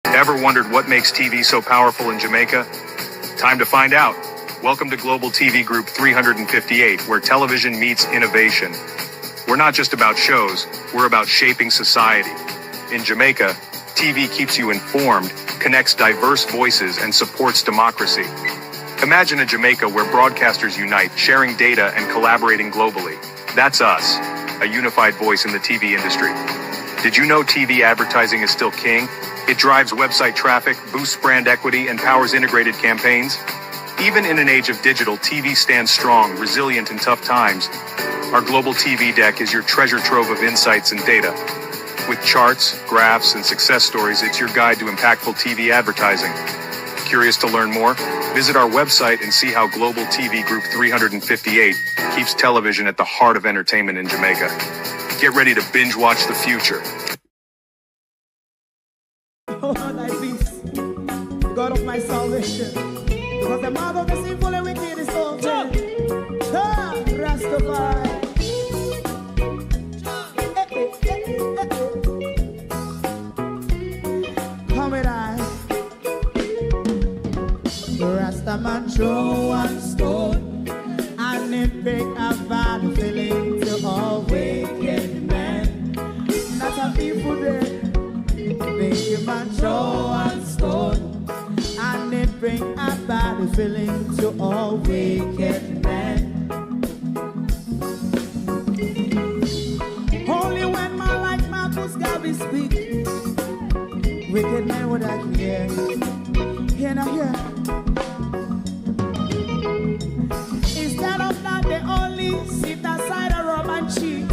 Ever wondered what makes TV so powerful in Jamaica? Time to find out. Welcome to Global TV Group 358, where television meets innovation. We're not just about shows, we're about shaping society. In Jamaica, TV keeps you informed, connects diverse voices, and supports democracy. Imagine a Jamaica where broadcasters unite, sharing data and collaborating globally. That's us, a unified voice in the TV industry. Did you know TV advertising is still king? It drives website traffic, boosts brand equity, and powers integrated campaigns. Even in an age of digital, TV stands strong, resilient in tough times. Our global TV deck is your treasure trove of insights and data. With charts, graphs, and success stories, it's your guide to impactful TV advertising. Curious to learn more? Visit our website and see how Global TV Group 358 keeps television at the heart of entertainment in Jamaica. Get ready to binge watch the future. Oh, thy peace, God of my salvation, because the mouth of the sinful and wicked is open. Rastafari. Come with I. Rastaman throw one stone, and it break a bad feeling to all wicked men. Not a people there. Make a man throw one stone, and it bring a bad feeling to all wicked men. Only when man like Marcus Garvey speak, wicked men would I hear. Hear now hear. Instead of that, they only sit aside and rob and cheat,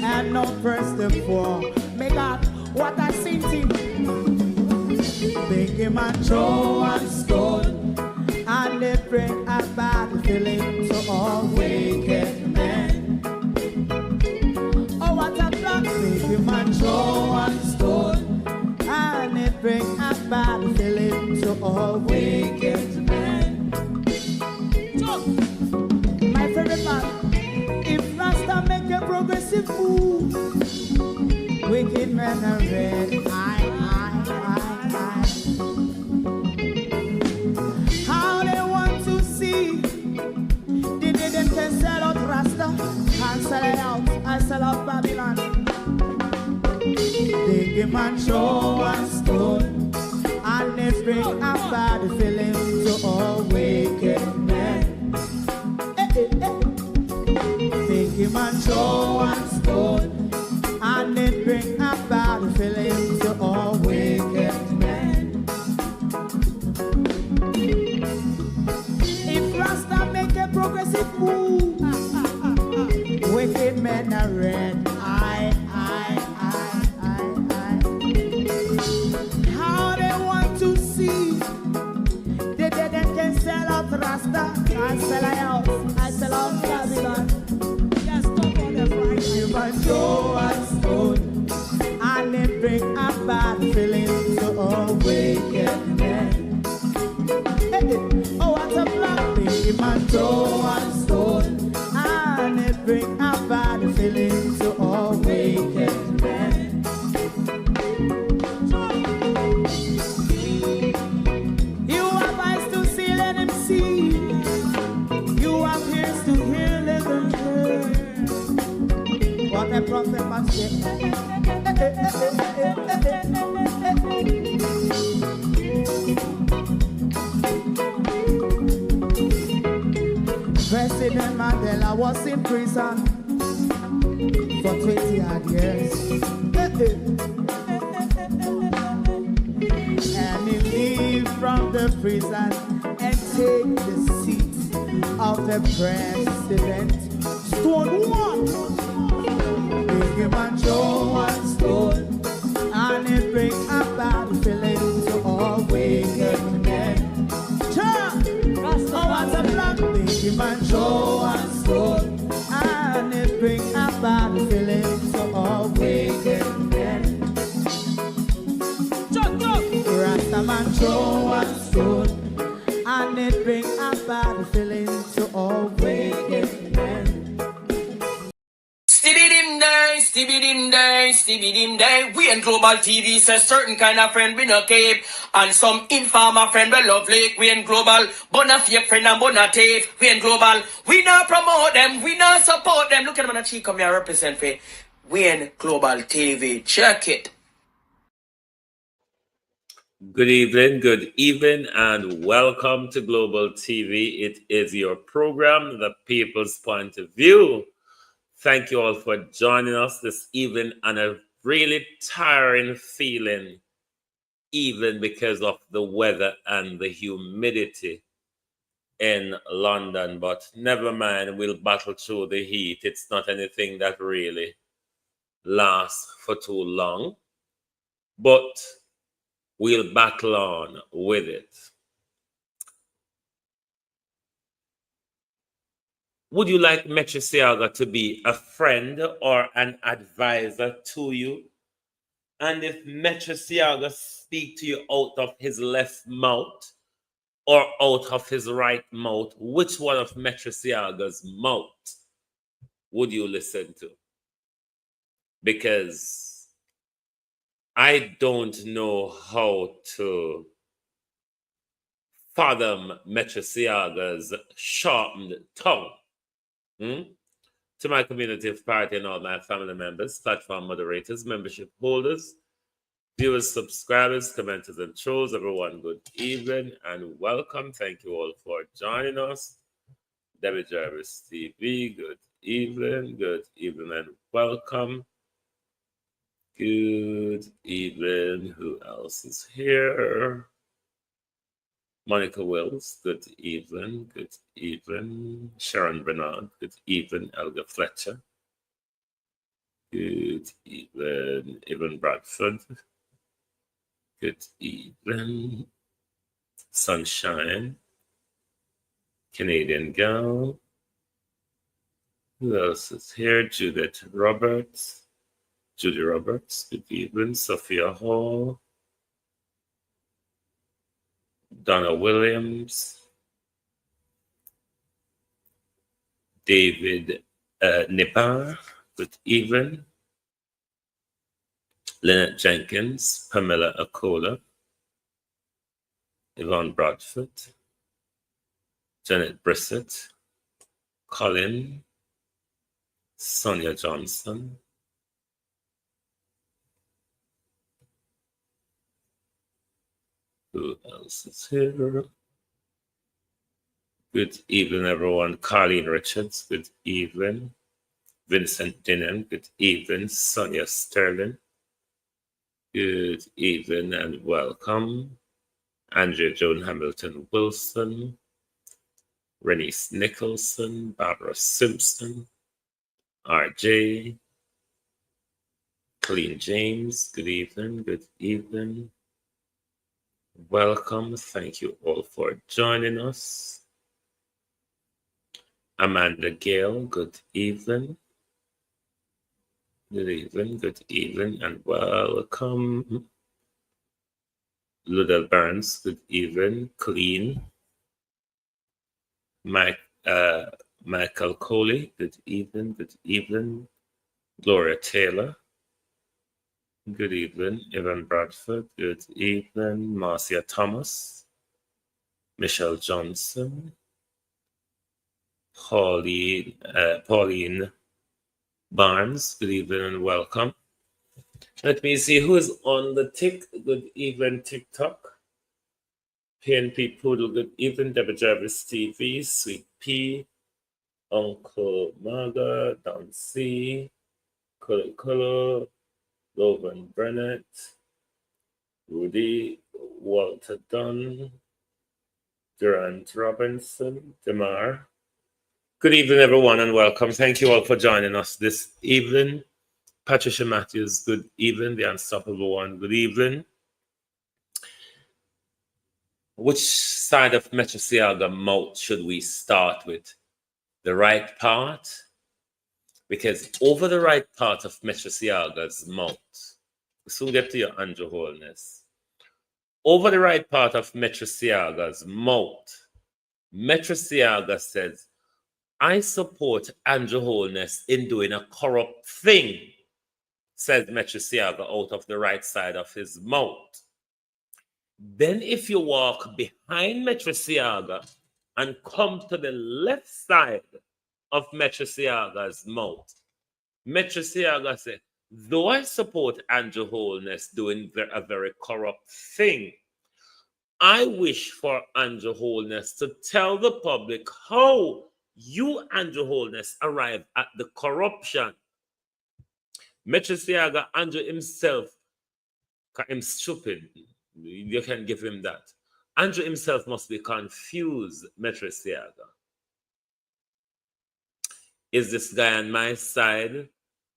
and not first and for make out what I seen to. Make him a throw one stone, and they bring a bad feeling to all wicked men. Oh, what a plan! Make him a throw one stone, and it bring a bad feeling to all wicked men. So, my favorite man, if Rasta make a progressive move, wicked men are red. How they want to see the day them can sell out Rasta and sell it out and sell out Babylon. They give man show one stone, and they bring a bad feeling to all wicked men. They give man show one stone, and it bring a bad feeling to all wicked men. If Rasta make a progressive move, wicked men are red. How they want to see the dead and can sell out Rasta and sell out, I sell out Babylon. Just stop on the right. You must show us stone, and it bring a bad feeling to all wicked men. Oh, what a black thing, you must show us stone, and it bring a bad feeling to all wicked men. You have eyes to see, let him see. You have ears to hear, let them hear. What a prophet must say. President Mandela was in prison for 20 odd years. And he leave from the prison and take the seat of the president. Stone one. Big him and throw one stone, and it bring a bad feeling to all wicked men. Oh, what a plan! Big him and throw one stone, and it bring a bad feeling to all wicked men. Rastaman throw one stone, and it bring a bad feeling to all wicked men. Stibidi Dim day, Stevie Dim day. We in Global TV says certain kind of friend we no cape. And some informer friend we love lake. We in Global, bona fake friend and bona tape. We in Global, we not promote them, we not support them. Look at them on the cheek, come here represent for. We in Global TV. Check it. Good evening, and welcome to Global TV. It is your program, The People's Point of View. Thank you all for joining us this evening on a really tiring feeling, even because of the weather and the humidity in London. But never mind, we'll battle through the heat. It's not anything that really lasts for too long, but we'll battle on with it. Would you like Metro Siaga to be a friend or an advisor to you? And if Metro Siaga speak to you out of his left mouth or out of his right mouth, which one of Metro Siaga's mouth would you listen to? Because I don't know how to fathom Metro Siaga's sharpened tongue. To my community of party and all my family members, platform moderators, membership holders, viewers, subscribers, commenters, and trolls, everyone, good evening and welcome. Thank you all for joining us. Debbie Jarvis TV, good evening and welcome. Good evening. Who else is here? Monica Wills, good evening. Sharon Bernard, good evening. Elga Fletcher, good evening. Evan Bradford, good evening. Sunshine, Canadian Gal. Who else is here? Judy Roberts, good evening. Sophia Hall, Donna Williams, David Nibar, good evening. Lynette Jenkins, Pamela Akola, Yvonne Bradford, Janet Brissett, Colin, Sonia Johnson, who else is here? Good evening, everyone. Carlene Richards, good evening. Vincent Dinham, good evening. Sonia Sterling, good evening and welcome. Andrea Joan Hamilton Wilson, Renice Nicholson, Barbara Simpson, RJ, Colleen James, good evening. Welcome. Thank you all for joining us. Amanda Gale, good evening. Good evening and welcome. Ludel Burns, good evening. Colleen. Michael Coley, good evening. Gloria Taylor, good evening. Evan Bradford, good evening. Marcia Thomas, Michelle Johnson, Pauline Barnes, good evening and welcome. Let me see who is on the tick. Good evening, TikTok. PNP Poodle, good evening. Deborah Jarvis TV, Sweet Pea, Uncle Marga, Don C, Kolo, Lovan Burnett, Rudy, Walter Dunn, Durant Robinson, Demar. Good evening, everyone, and welcome. Thank you all for joining us this evening. Patricia Matthews, good evening. The Unstoppable One, good evening. Which side of Metro Siaga mouth should we start with? The right part? Because over the right part of Metro Siaga's mouth, we soon get to your Andrew Holness. Over the right part of Metro Siaga's mouth, Metro Siaga says, I support Andrew Holness in doing a corrupt thing. says Metro Siaga out of the right side of his mouth. Then if you walk behind Metro Siaga and come to the left side of Metro Siaga's mouth, Metro Siaga said, though I support Andrew Holness doing a very corrupt thing, I wish for Andrew Holness to tell the public how you, Andrew Holness, arrived at the corruption. Metro Siaga, Andrew himself, him stupid. You can give him that. Andrew himself must be confused, Metro Siaga. Is this guy on my side?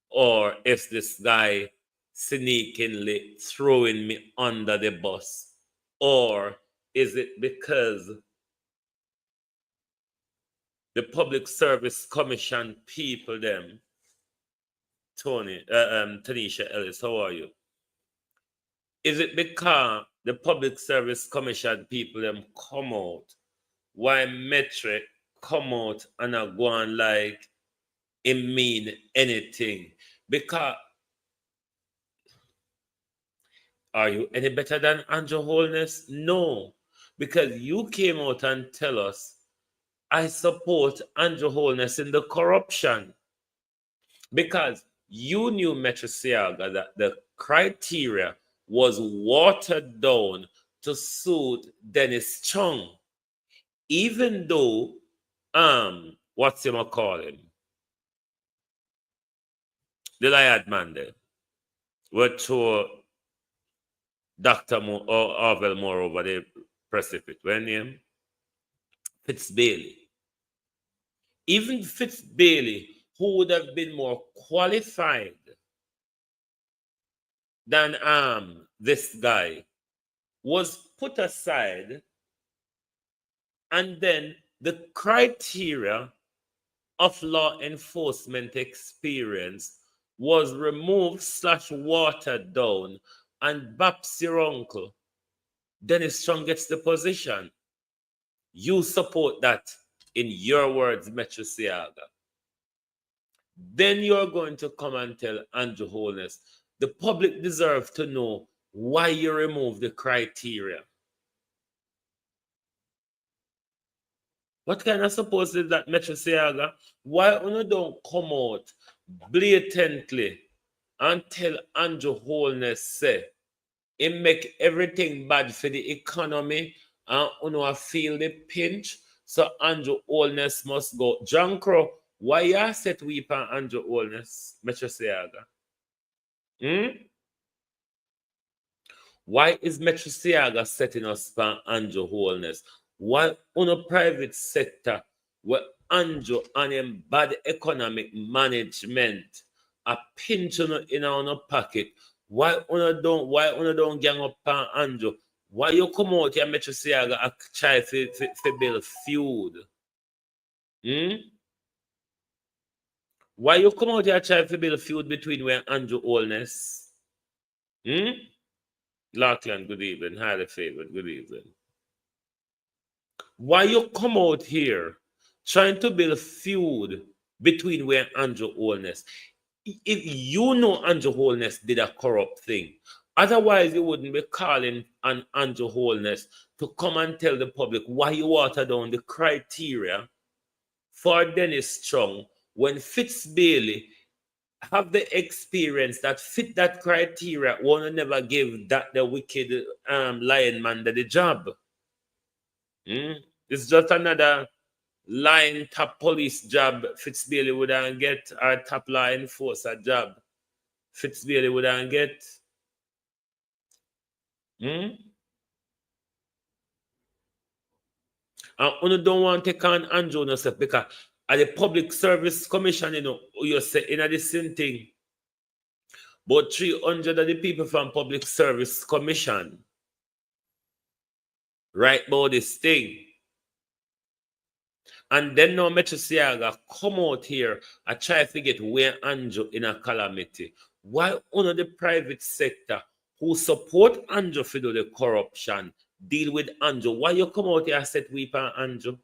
Or is this guy sneakingly throwing me under the bus? Or is it because the Public Service Commission people them, Tanisha Ellis, how are you? Is it because the Public Service Commission people them come out, why Metric come out and are going like it mean anything? Because are you any better than Andrew Holness? No, because you came out and tell us I support Andrew Holness in the corruption. Because you knew, Metro Siaga, that the criteria was watered down to suit Dennis Chung. Even though, what's him call him? The Liad man there. Were to Dr. Arvel Moore over the precipice. When name? Fitz Bailey. Even Fitz Bailey, who would have been more qualified than this guy, was put aside, and then the criteria of law enforcement experience was removed / watered down, and Babs your uncle, Dennis Strong, gets the position. You support that, in your words, Metro Siaga. Then you're going to come and tell Andrew Holness, the public deserve to know why you remove the criteria. What kind of support is that, Metro Siaga? Why you don't come out blatantly and tell Andrew Holness say it make everything bad for the economy and you feel the pinch, so Andrew Holness must go. John Crow, why you set we on Andrew Holness, Metro Siaga? Why is Metro Siaga setting us on Andrew Holness? Why on a private sector where Andrew and him bad economic management a pinch in our pocket? Why don't gang up on Andrew? Why you come out here, Metro Siaga, and try to build feud? Why you come out here and try to build a feud between we and Andrew Holness? Lachlan, good evening. Highly favored, good evening. Why you come out here trying to build a feud between we and Andrew Holness? If you know Andrew Holness did a corrupt thing, otherwise you wouldn't be calling on Andrew Holness to come and tell the public why you water down the criteria for Dennis Strong when Fitz Bailey have the experience that fit that criteria, wanna never give that the wicked lion man the job. It's just another line top police job Fitz Bailey wouldn't get, or top law enforcer job Fitz Bailey wouldn't get. And you don't want to take on Andrew yourself because at the Public Service Commission, you say in the same thing. But 300 of the people from Public Service Commission right about this thing. And then now Metro Siaga come out here and try to get where Andrew in a calamity. Why only the private sector who support Andrew for do the corruption deal with Andrew? Why you come out here and set weep on Andrew?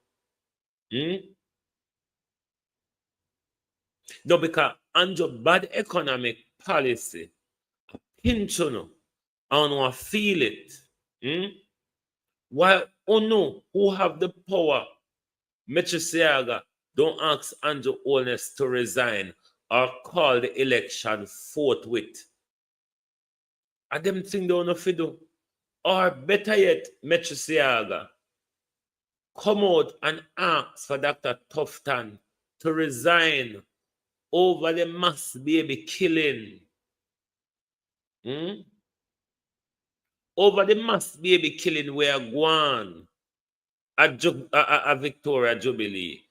No, because Andrew bad economic policy, pinch on, and want feel it. While Ono, who have the power, Metrosiaga, don't ask Andrew Holness to resign or call the election forthwith. And them thing don't know if do. Or better yet, Metrosiaga, come out and ask for Dr. Tufton to resign over the mass baby killing. Over the mass baby killing where Guan at Victoria Jubilee.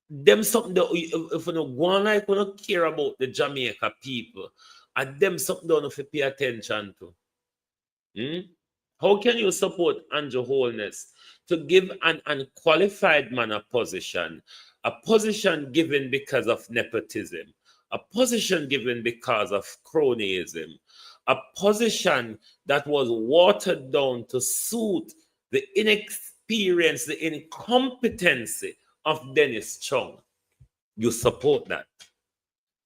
Them something that if you know go on like we don't care about the Jamaica people, and them something don't have to pay attention to. How can you support Andrew Holness to give an unqualified man a position given because of nepotism, a position given because of cronyism, a position that was watered down to suit the inexperience, the incompetency of Dennis Chung? You support that.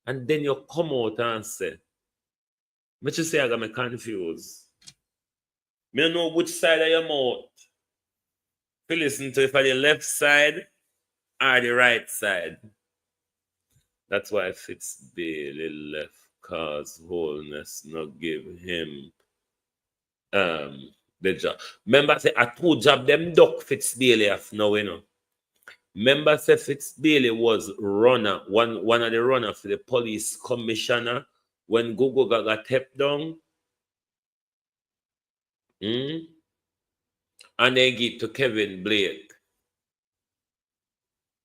And then you come out and say, me just say I got me confused. Me don't know which side of your mouth to listen to, if I the left side or the right side. That's why Fitzbailey left, cause Holness not give him the job. Remember say a two job them duck Fitzbailey off now, you know. Remember say Fitzbailey was runner, one of the runner for the police commissioner when Gogo got tapped down. And then give to Kevin Blake.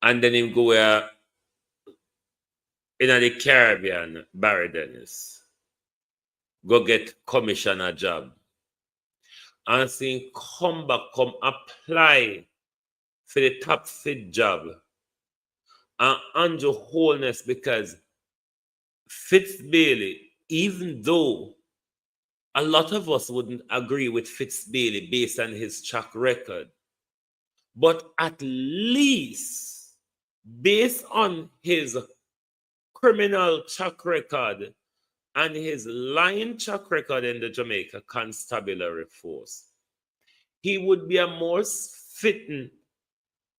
And then him go in the Caribbean, Barry Dennis. Go get commissioner job. And see come back, come apply for the top fit job. And Andrew Holness, because Fitzbailey, even though a lot of us wouldn't agree with Fitzbailey based on his track record, but at least based on his criminal track record and his lying track record in the Jamaica Constabulary Force, he would be a more fitting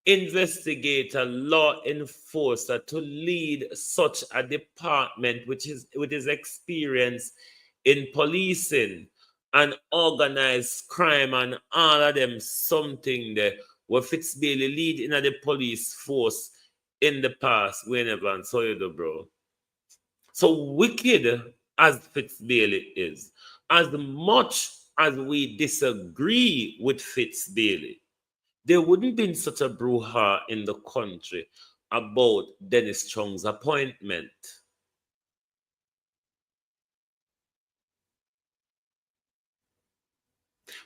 investigator, law enforcer to lead such a department with his experience in policing and organized crime and all of them something there where Fitzbailey lead in the police force in the past. We never saw you do, bro. So wicked as Fitzbailey is, as much as we disagree with Fitzbailey, there wouldn't been such a brouhaha in the country about Dennis Chung's appointment.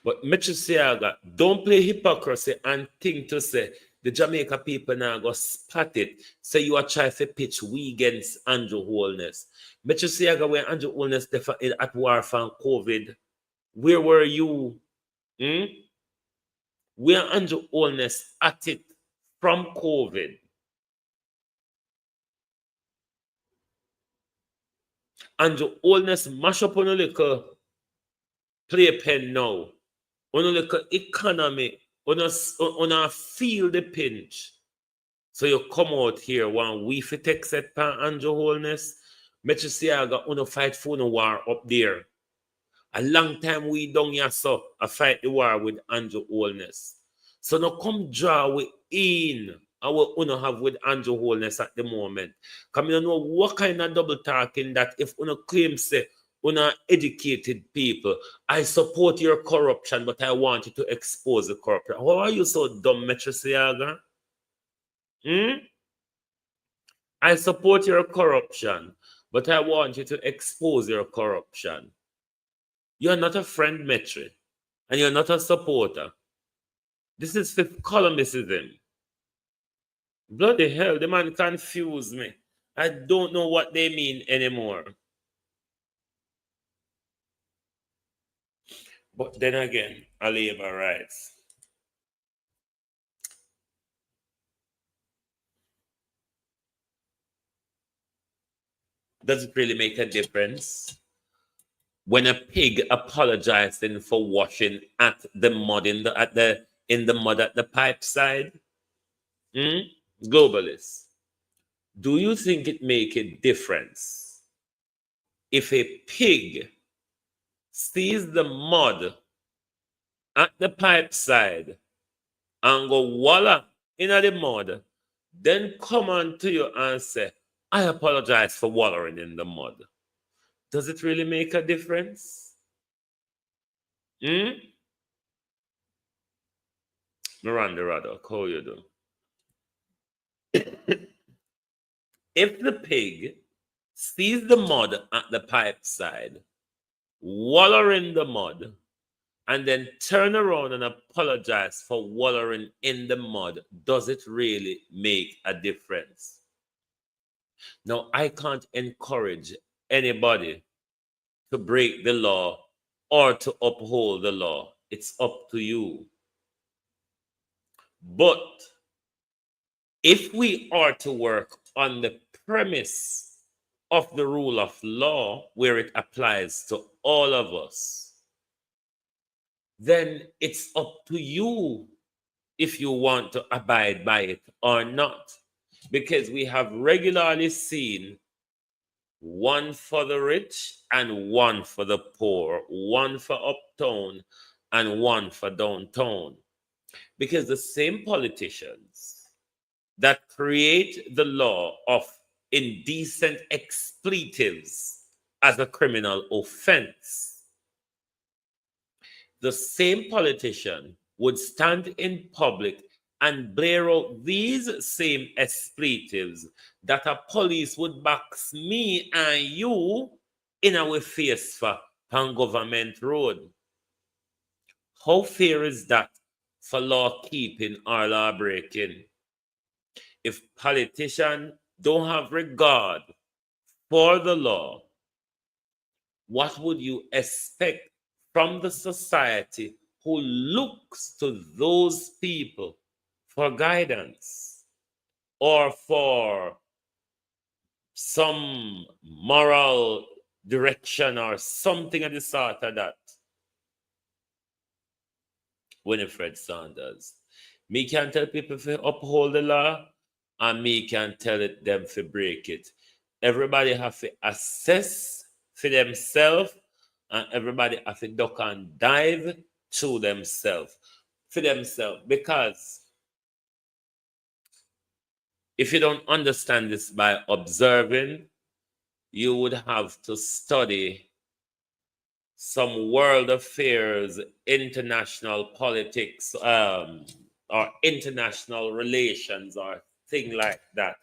But Metrosiaga, don't play hypocrisy and think to say the Jamaica people now go spot it. Say you are trying to pitch we against Andrew Holness. Metrosiaga, when Andrew Holness at war from COVID, where were you? Where Andrew Holness at it from COVID? Andrew Holness mash up on a little playpen now. On a little economy. On a feel the pinch. So you come out here one we fit except pan Andrew Holness. Metrosiaga on a fight for no war up there. A long time we down here so I fight the war with Andrew Holness. So now come draw we in our uno have with Andrew Holness at the moment. Come you know what kind of double talking that if uno claim say uno educated people, I support your corruption, but I want you to expose the corruption. How are you so dumb, Metrosiaga? I support your corruption, but I want you to expose your corruption. You're not a friend, Metri, and you're not a supporter. This is fifth columnism. Bloody hell, the man confused me. I don't know what they mean anymore. But then again, I labor rights. Does it really make a difference? when a pig apologizing for washing at the mud in the mud at the pipe side? Globalists, do you think it make a difference if a pig sees the mud at the pipe side and go walla in the mud, then come on to you and say, I apologize for wallowing in the mud? Does it really make a difference? Miranda Raddock, how you do? If the pig sees the mud at the pipe side, wallow in the mud, and then turn around and apologize for wallowing in the mud, does it really make a difference? Now, I can't encourage anybody to break the law or to uphold the law. It's up to you. But if we are to work on the premise of the rule of law, where it applies to all of us, then it's up to you if you want to abide by it or not. Because we have regularly seen one for the rich and one for the poor, one for uptown and one for downtown. Because the same politicians that create the law of indecent expletives as a criminal offense, the same politician would stand in public and blare out these same expletives that a police would box me and you in our face for on government road. How fair is that for law keeping or law breaking? If politicians don't have regard for the law, what would you expect from the society who looks to those people for guidance or for some moral direction or something of the sort of that? Winifred Saunders. Me can tell people to uphold the law, and me can tell them to break it. Everybody have to assess for themselves, and everybody have to duck and dive to themselves, because if you don't understand this by observing, you would have to study some world affairs, international politics, or international relations, or thing like that,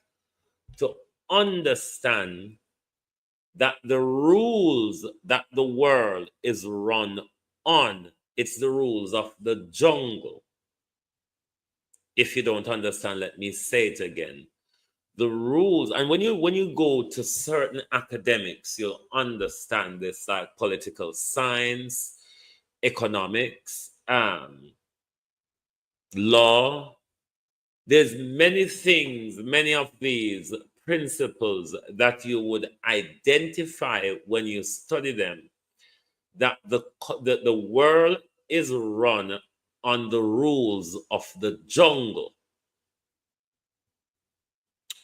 to understand that the rules that the world is run on, it's the rules of the jungle. If you don't understand, let me say it again. The rules, and when you go to certain academics, you'll understand this, like political science, economics, law. There's many things, many of these principles that you would identify when you study them, that the world is run on the rules of the jungle.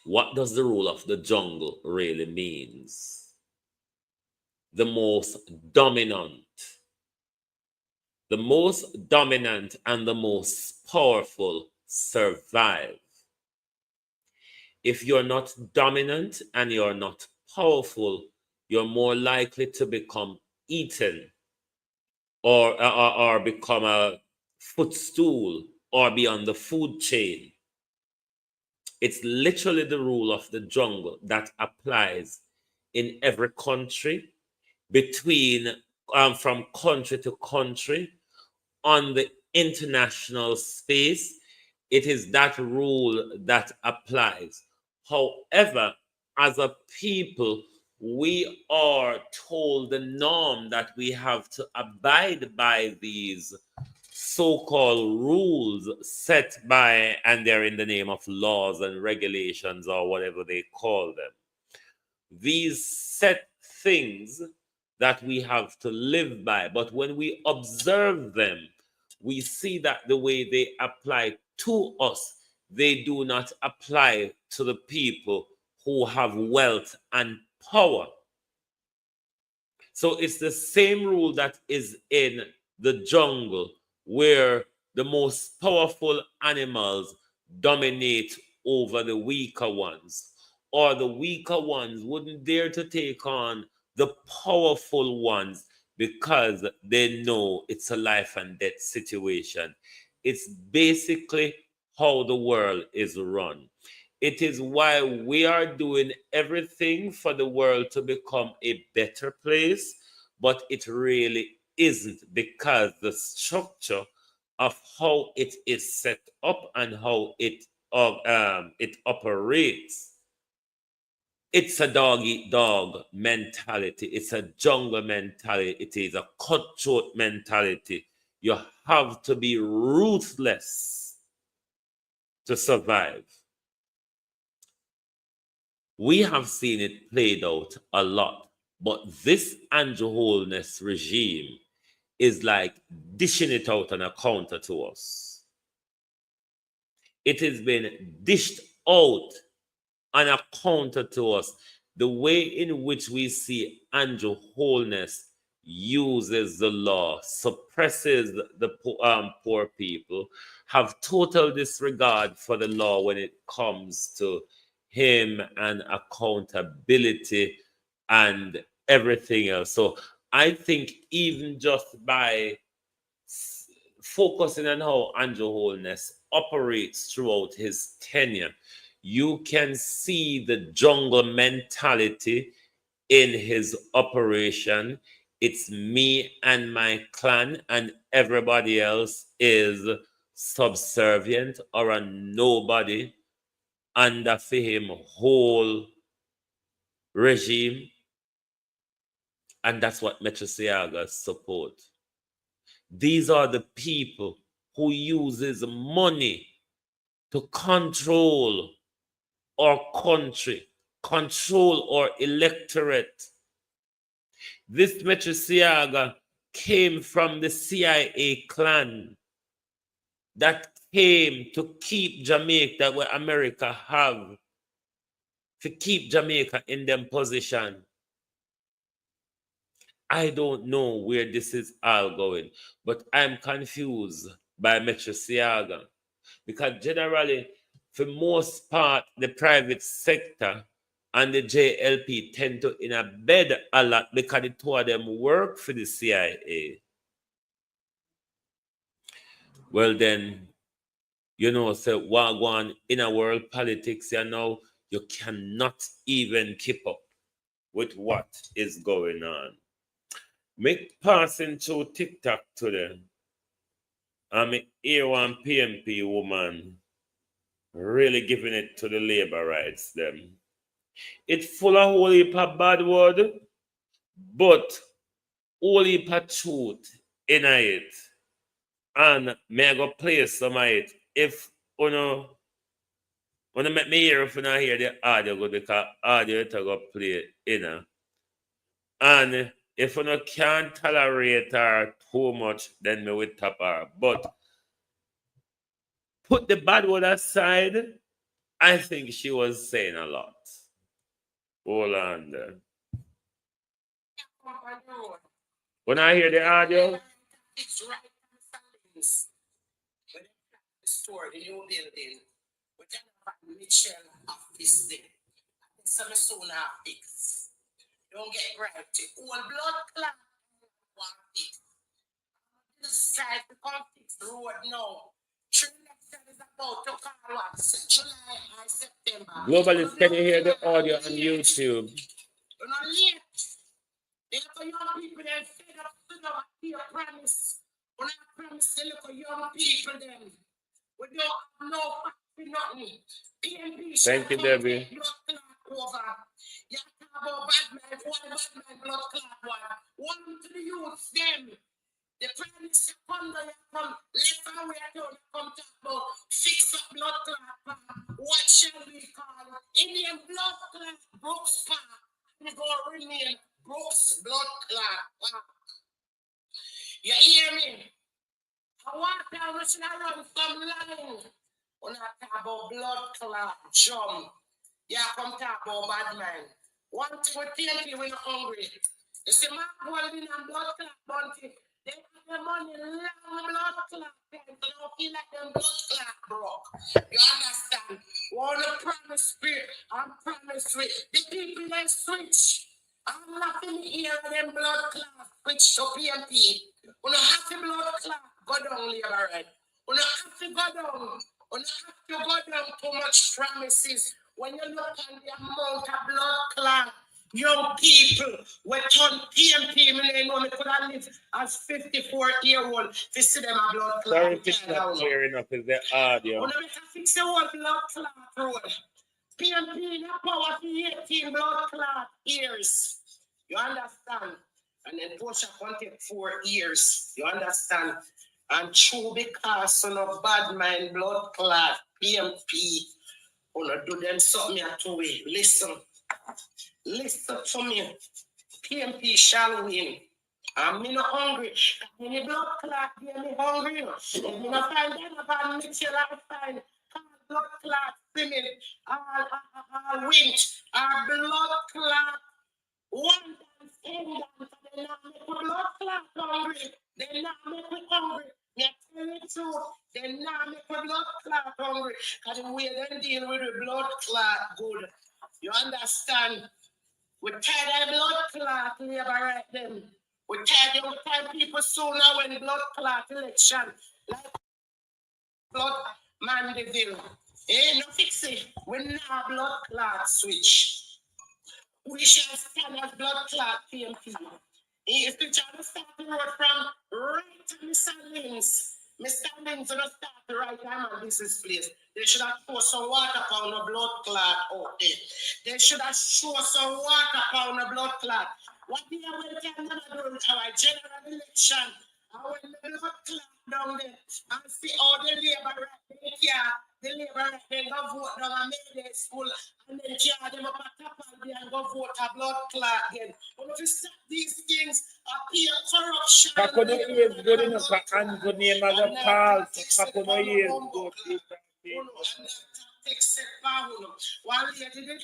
What does the rule of the jungle really means? The most dominant and the most powerful survive. If you're not dominant and you're not powerful, you're more likely to become eaten or become a footstool or be on the food chain. It's literally the rule of the jungle that applies in every country, between from country to country, on the international space. It is that rule that applies. However, as a people, we are told the norm that we have to abide by these so-called rules set by, and they're in the name of laws and regulations or whatever they call them. These set things that we have to live by. But when we observe them, we see that the way they apply to us, they do not apply to the people who have wealth and power. So it's the same rule that is in the jungle, where the most powerful animals dominate over the weaker ones, or the weaker ones wouldn't dare to take on the powerful ones because they know it's a life and death situation. It's basically how the world is run. It is why we are doing everything for the world to become a better place, but it really isn't, because the structure of how it is set up and how it operates, it's a dog eat dog mentality. It's a jungle mentality. It is a cutthroat mentality. You have to be ruthless to survive. We have seen it played out a lot, but this Andrew Holness regime is like dishing it out on a counter to us. It has been dished out on a counter to us. The way in which we see Andrew Holness uses the law, suppresses the poor people, have total disregard for the law when it comes to him and accountability and everything else. So I think even just by focusing on how Andrew Holness operates throughout his tenure, you can see the jungle mentality in his operation. It's me and my clan, and everybody else is subservient or a nobody under for him whole regime. And that's what Metro support. These are the people who uses money to control our country, control our electorate. This Metro came from the CIA clan that came to keep Jamaica where America have, to keep Jamaica in them position. I don't know where this is all going, but I'm confused by Metro Siaga, because generally, for most part, the private sector and the JLP tend to in a bed a lot because the two of them work for the CIA. Well then, you know, so wagwan in a world politics, you know, you cannot even keep up with what is going on. Me passing through TikTok today, and me hear one PMP woman really giving it to the labor rights them. It's full of whole heap of bad word, but whole heap of truth in it. And me I go play some of it. If when I make me hear, if you not hear the audio go, because audio to go play in. And if you can't tolerate her too much, then me will tap her. But put the bad word aside, I think she was saying a lot. Hold on there. When I hear the audio, It's right on the silence. When the store, the new building, we can have a Mitchell office there. Some soon have fix. Don't get gravity. All blood clot one fix. This side to come fix the road now. True election is about to call what? July or September. Globalist, can you hear the audio on YouTube? You're not late. The little young people they fed up to know what you promise. When I promise the little young people them, we don't have no factory, nothing. PNP Thank you, Debbie. blood clot over. You talk about bad man, blood clot one. One to the youths them. The prime minister come down, come left and right down, come talk about fix up blood clot. What shall we call Indian blood clot Brooks Park? We go remain Brooks blood clot now we should run some line. We're not talking about blood clot, jump. Yeah, come talk about bad man. One thing with TNT when you're hungry. You see, Mark Golding and blood clot bunty. They have the money long blood clot. They don't feel like them blood clot broke. You understand? Want to promise spirit and promise with the people they switch. I'm not in the ear of them blood clot switch to PMP. We don't have to blood clot go down, labor right. We don't have to go down. We don't have to go down too much promises. When you look at the amount of blood clot young people were turned PMP, I know me could have lived as 54-year-old to see them a blood clot. Sorry if it's not clear enough, is the audio. We don't have to fix the whole blood clot road. PMP in power for 18 blood clot years. You understand? And then Portia can take 4 years. You understand? And true because of bad mind blood clot, PMP, wanna do them something at two way. Listen to me. PMP shall win. I'm not hungry. When the blood clot, I'm hungry. If you not find them about mix your life fine. Blood clot swimming. I'll win. Our blood clot one dance, 10 dance, they not make me blood clot hungry. They not make me hungry. Me tell you the truth. They not make me blood clot hungry. Because the way they deal with the blood clot good. You understand? We tired of blood clot labor right then. We tired of people sooner when blood clot election. Like blood Mandeville. No fix it. We now blood clot switch. We shall stand as blood clot PMP. If you try to start the road from right to Mr. Lins will not start the right time on this place. They should have poured some water upon the blood clot out there. They should have shown some water upon the blood clot. What the hell we can do our general election? And when the blood clot down there and see all the labor right there, the labor they go vote down and make their school and then charge them up a top and go vote a blood clot again. But if you stop these things, appear corruption. Pakuno is good enough for Andrew name as a Paul. Pakuno is good. One lady did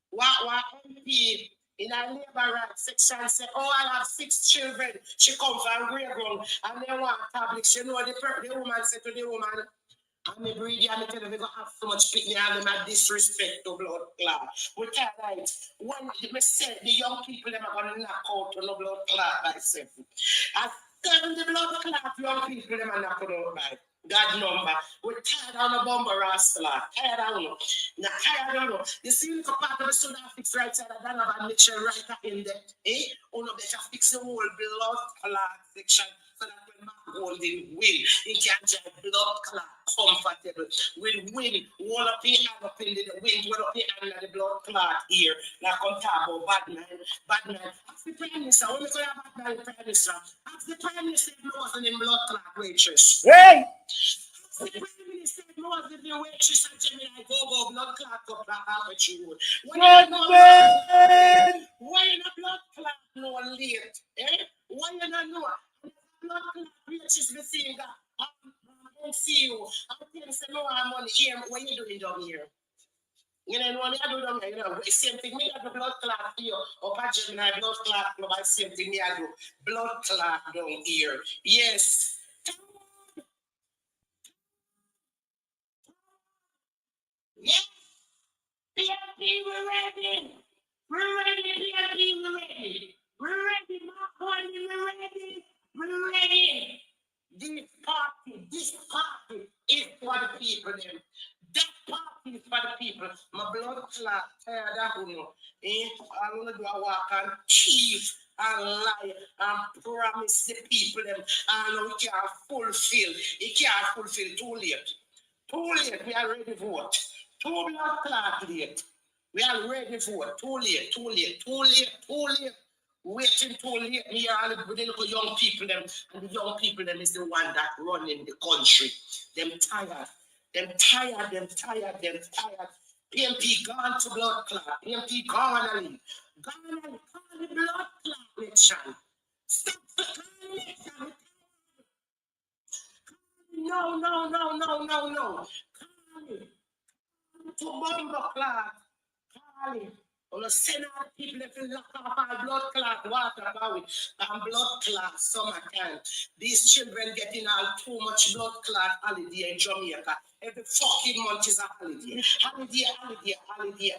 what MP in a labor rights section say, oh, I have 6 children. She come from Grey Ground and they want tablet. She know the woman said to the woman, I'm a breedy, I'm telling you, we don't have so much picnic and them disrespect to blood clot. We can't like, when we said the young people, them are going to knock out on the blood clot by 7. At 7, the blood clot, young people, them are knocked out by God number. We're tired on the bomber rascal. Tired on you. Now, tired on you. You see, look part of the Sudan fix right side of that have a lecture right in there. One of them shall fix the whole blood clot section. So that when Mark Golding win, he can drive blood clot comfortable. With win, all up in up in the wind, all up in under the blood clot here. Like on top of bad man. Ask the Prime Minister, when we go to bad man, Prime Minister, ask the Prime Minister if he wasn't in blood clot waitress. Hey! Ask the Prime Minister if he wasn't in the waitress and Gemini go blood clot up like half a tune. Why you not blood clot no late? Why you not know? Blood clot waitress be saying that I don't see you. I'm telling you, no, I'm on here. What you doing down here? You know what I do down here? You know, same thing. Me have the blood clot here. Up at Gemini, blood clot. No, I same thing. Me I do blood clot down here. Yes. Yes. PMP, we're ready. We're ready, PMP, we're ready. We're ready, Mark Golding, we're ready. We're ready. This party is for the people. Them. That party is for the people. My blood clot, tired of you. I'm going to do a walk and cheat and lie and promise the people them. And we can't fulfill. It can't fulfill. Too late. Too late. We are ready to vote. Too blood clot late. We are ready to vote. Too late. Too late. Too late. Too late. Waiting too late here, all the little young people them, and the young people them is the one that running the country. Them tired. PMP gone to blood clot. PMP gone and leave. Gone and call the blood clot election. Stop the election. No. To bomber clot. Calling. Gonna send out people if you lock up our blood clot water about it. And blood clot summertime. These children getting all too much blood clot holiday in Jamaica. Every fucking month is a holiday. Holiday.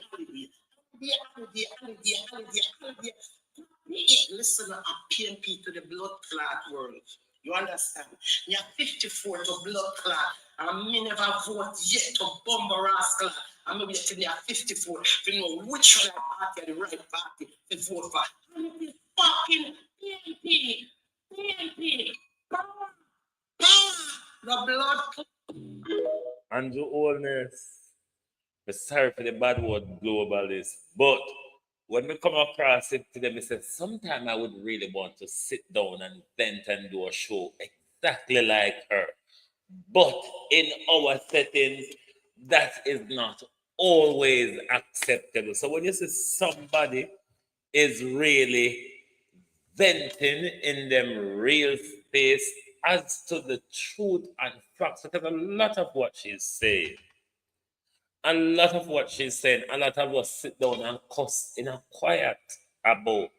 Listen, I'm PNP to the blood clot world. You understand? You're 54 to blood clot. And me never vote yet to bomb a rascal. I'm maybe today at 54 to know which one party are the right party to vote for. And it is fucking PNP. Power. The blood clot. Andrew Oldness. Sorry for the bad word globalist, but when we come across it to them, I said, sometime I would really want to sit down and vent and do a show exactly like her. But in our settings, that is not always acceptable. So when you see somebody is really venting in them real space as to the truth and facts, because a lot of what she's saying, a lot of what she's saying, a lot of us sit down and cuss in a quiet about.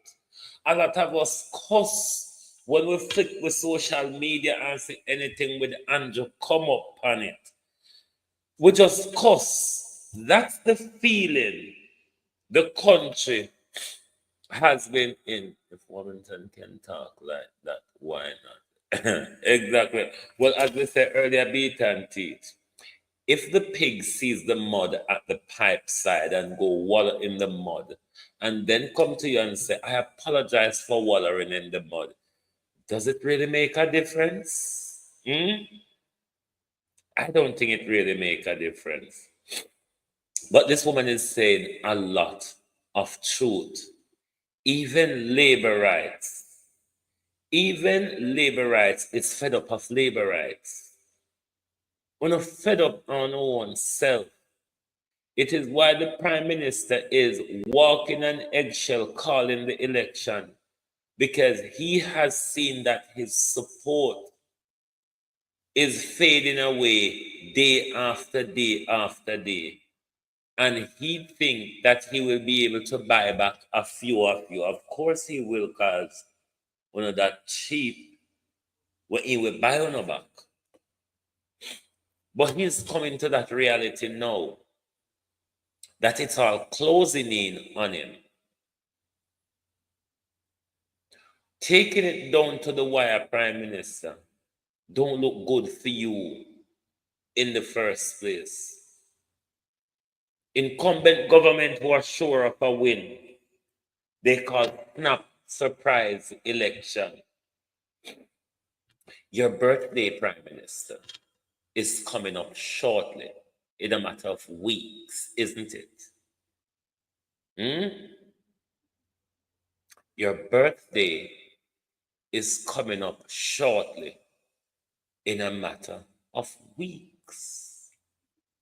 A lot of us cuss when we flick with social media and see anything with Andrew come up on it. We just cuss. That's the feeling the country has been in. If Warrington can talk like that, why not? Exactly. Well, as we said earlier, beat and teach. If the pig sees the mud at the pipe side and go wallow in the mud, and then come to you and say, I apologize for wallowing in the mud, does it really make a difference? I don't think it really makes a difference. But this woman is saying a lot of truth. Even labor rights is fed up of labor rights. We're not fed up on our own self. It is why the Prime Minister is walking on eggshell calling the election, because he has seen that his support is fading away day after day after day. And he thinks that he will be able to buy back a few of you. Of course he will, because one of that cheap, when he will buy one back. But he's coming to that reality now, that it's all closing in on him. Taking it down to the wire, Prime Minister, don't look good for you in the first place. Incumbent government who are sure of a win, they call snap surprise election. Your birthday, Prime Minister, is coming up shortly, in a matter of weeks, isn't it? Your birthday is coming up shortly, in a matter of weeks.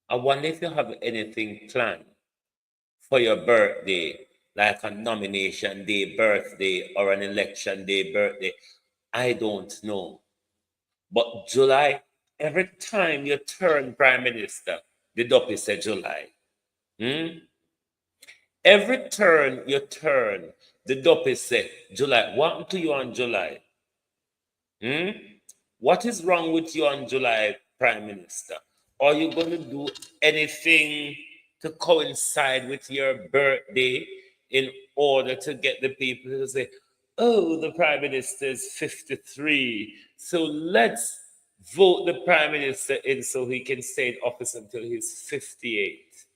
I wonder if you have anything planned for your birthday, like a nomination day birthday or an election day birthday. I don't know. But July, every time you turn Prime Minister, the duppy say July. Every turn you turn, the duppy say July. What happened to you on July? What is wrong with you on July, Prime Minister? Are you going to do anything to coincide with your birthday in order to get the people to say, oh, the Prime Minister is 53, so let's vote the Prime Minister in so he can stay in office until he's 58?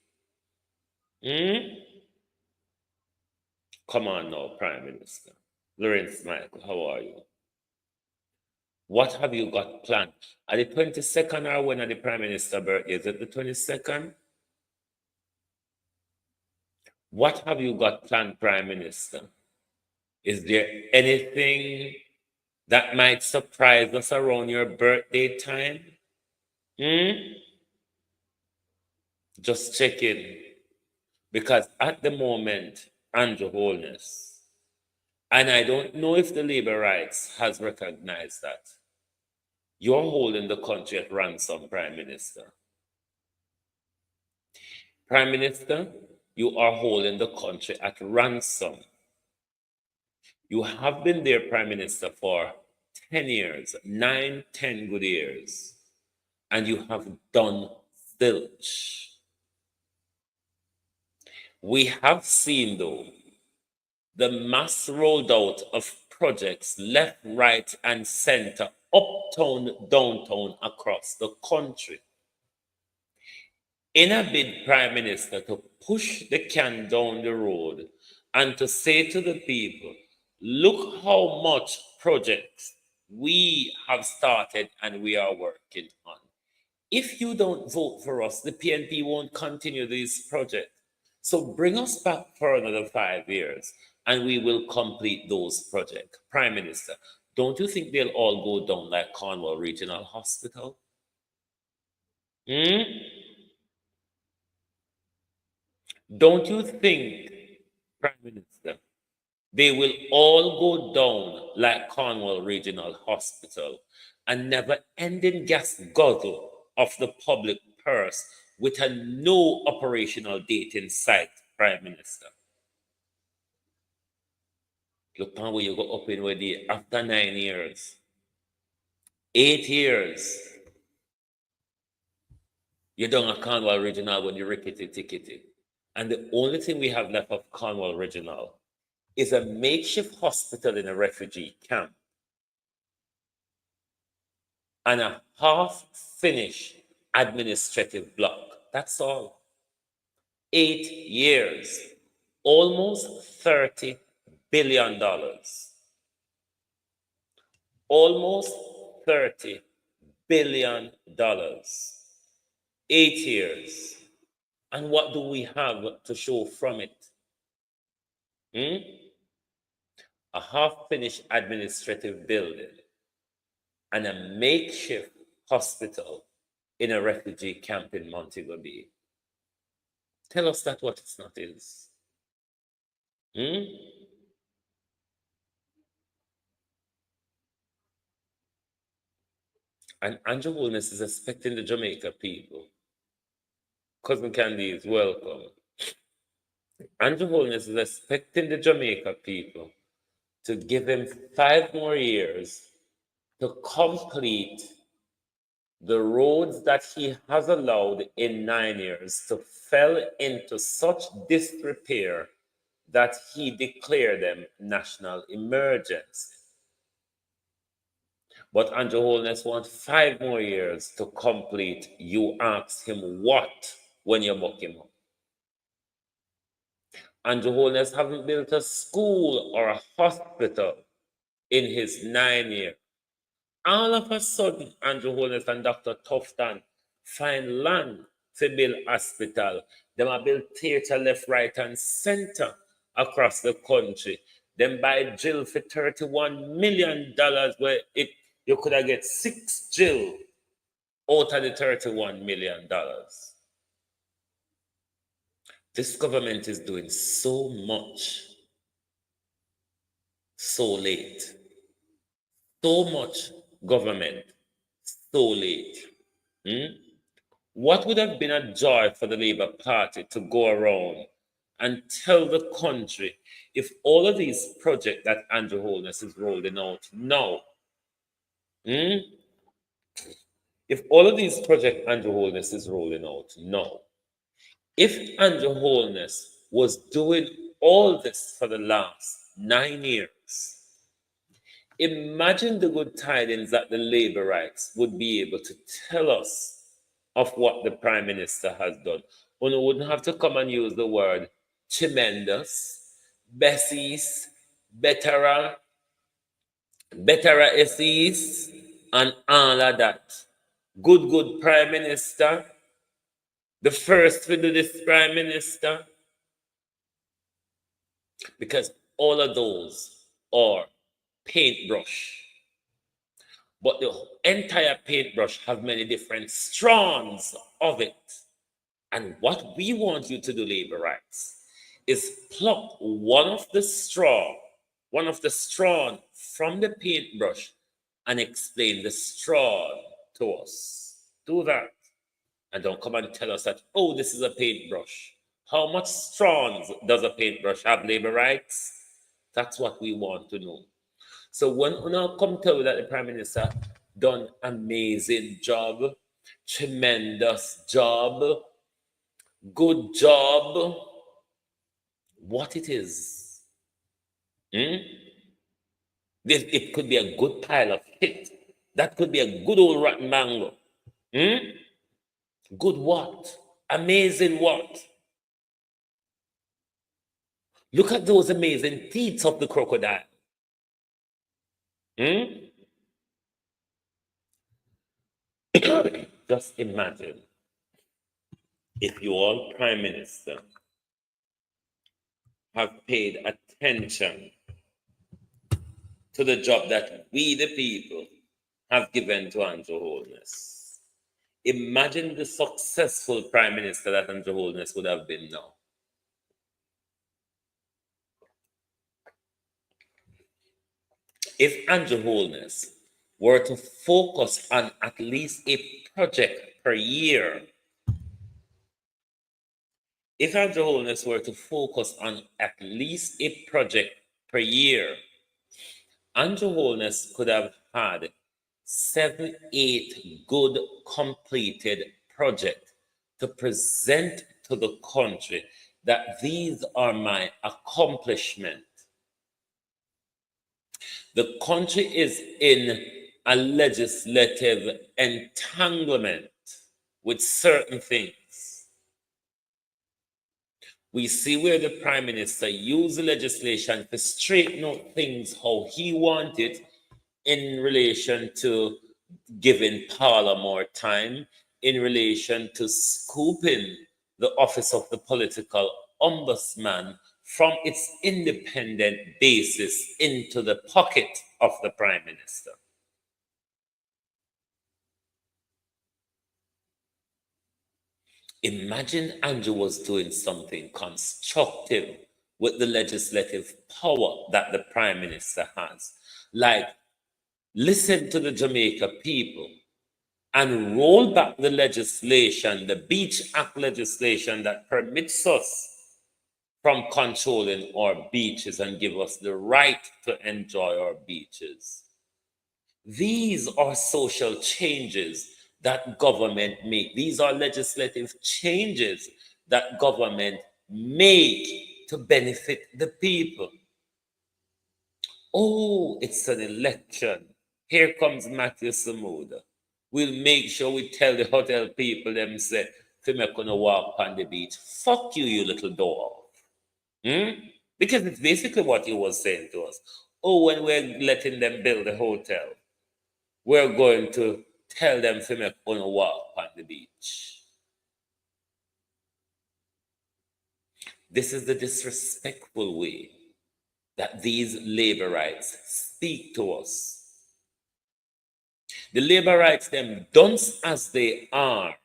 Come on now, Prime Minister. Lawrence Michael, how are you? What have you got planned? At the 22nd or when are the Prime Minister birthday? Is it the 22nd? What have you got planned, Prime Minister? Is there anything that might surprise us around your birthday time? Just checking. Because at the moment, Andrew Holness, and I don't know if the labor rights has recognized that, You're holding the country at ransom, Prime Minister. Prime Minister, you are holding the country at ransom. You have been there, Prime Minister, for 10 years, 9, 10 good years, and you have done zilch. We have seen, though, the mass rolled out of projects left, right, and center, uptown, downtown, across the country. In a bid, Prime Minister, to push the can down the road and to say to the people, look how much projects we have started and we are working on. If you don't vote for us, the PNP won't continue these projects. So bring us back for another 5 years and we will complete those projects. Prime Minister, don't you think they'll all go down like Cornwall Regional Hospital? Hmm? Don't you think, Prime Minister, they will all go down like Cornwall Regional Hospital, a never-ending gas guzzle of the public purse with a no operational date in sight, Prime Minister? Look on where you go up in with the after 9 years, 8 years. You're down at Cornwall Regional when you rickety tickety. And the only thing we have left of Cornwall Regional is a makeshift hospital in a refugee camp and a half-finished administrative block. That's all. 8 years, almost $30 billion. Almost $30 billion. 8 years. And what do we have to show from it? A half-finished administrative building and a makeshift hospital in a refugee camp in Montego Bay. Tell us that what it's not is. And Andrew Holness is expecting the Jamaica people. Cousin Candy is welcome. Andrew Holness is expecting the Jamaica people to give him 5 more years to complete the roads that he has allowed in 9 years to fell into such disrepair that he declared them national emergency. But Andrew Holness wants 5 more years to complete. You ask him what when you buck him up. Andrew Holness haven't built a school or a hospital in his 9 years. All of a sudden, Andrew Holness and Dr. Tufton find land to build hospital. Them a build theater left, right, and center across the country. Them buy drill for $31 million where you could have get 6 drill out of the $31 million. This government is doing so much, so late. So much government, so late. What would have been a joy for the Labour Party to go around and tell the country if all of these projects that Andrew Holness is rolling out now, if all of these projects Andrew Holness is rolling out now, if Andrew Holness was doing all this for the last 9 years, imagine the good tidings that the Labourites would be able to tell us of what the Prime Minister has done. One wouldn't have to come and use the word tremendous, Bessies, bettera, esses, and all of that. Good Prime Minister. The first to do this Prime Minister. Because all of those are paintbrush. But the entire paintbrush have many different strands of it. And what we want you to do, Labourites, is pluck one of the strands from the paintbrush and explain the straw to us. Do that. And don't come and tell us that, oh, this is a paintbrush. How much strands does a paintbrush have, labor rights? That's what we want to know. So when we now come tell you that the Prime Minister done amazing job, tremendous job, good job, what it is? It could be a good pile of shit. That could be a good old rotten mango. Good what? Amazing what? Look at those amazing teeth of the crocodile. Just imagine if you all Prime Minister have paid attention to the job that we, the people, have given to Andrew Holness. Imagine the successful Prime Minister that Andrew Holness would have been now. If Andrew Holness were to focus on at least a project per year, if Andrew Holness were to focus on at least a project per year, Andrew Holness could have had 7, 8 good completed projects to present to the country that these are my accomplishments. The country is in a legislative entanglement with certain things. We see where the Prime Minister used the legislation to straighten out things how he wanted in relation to giving Parler more time, in relation to scooping the office of the political ombudsman from its independent basis into the pocket of the Prime Minister. Imagine Andrew was doing something constructive with the legislative power that the Prime Minister has. Like, listen to the Jamaica people and roll back the legislation, the Beach Act legislation that permits us from controlling our beaches and give us the right to enjoy our beaches. These are social changes that government make. These are legislative changes that government make to benefit the people. Oh, it's an election. Here comes Matthew Samuda. We'll make sure we tell the hotel people them say, if you're gonna walk on the beach, fuck you, you little dog. Because it's basically what he was saying to us. Oh, when we're letting them build a hotel, we're going to tell them if they're gonna walk on the beach. This is the disrespectful way that these labor rights speak to us. The labor rights, them dunce as they are,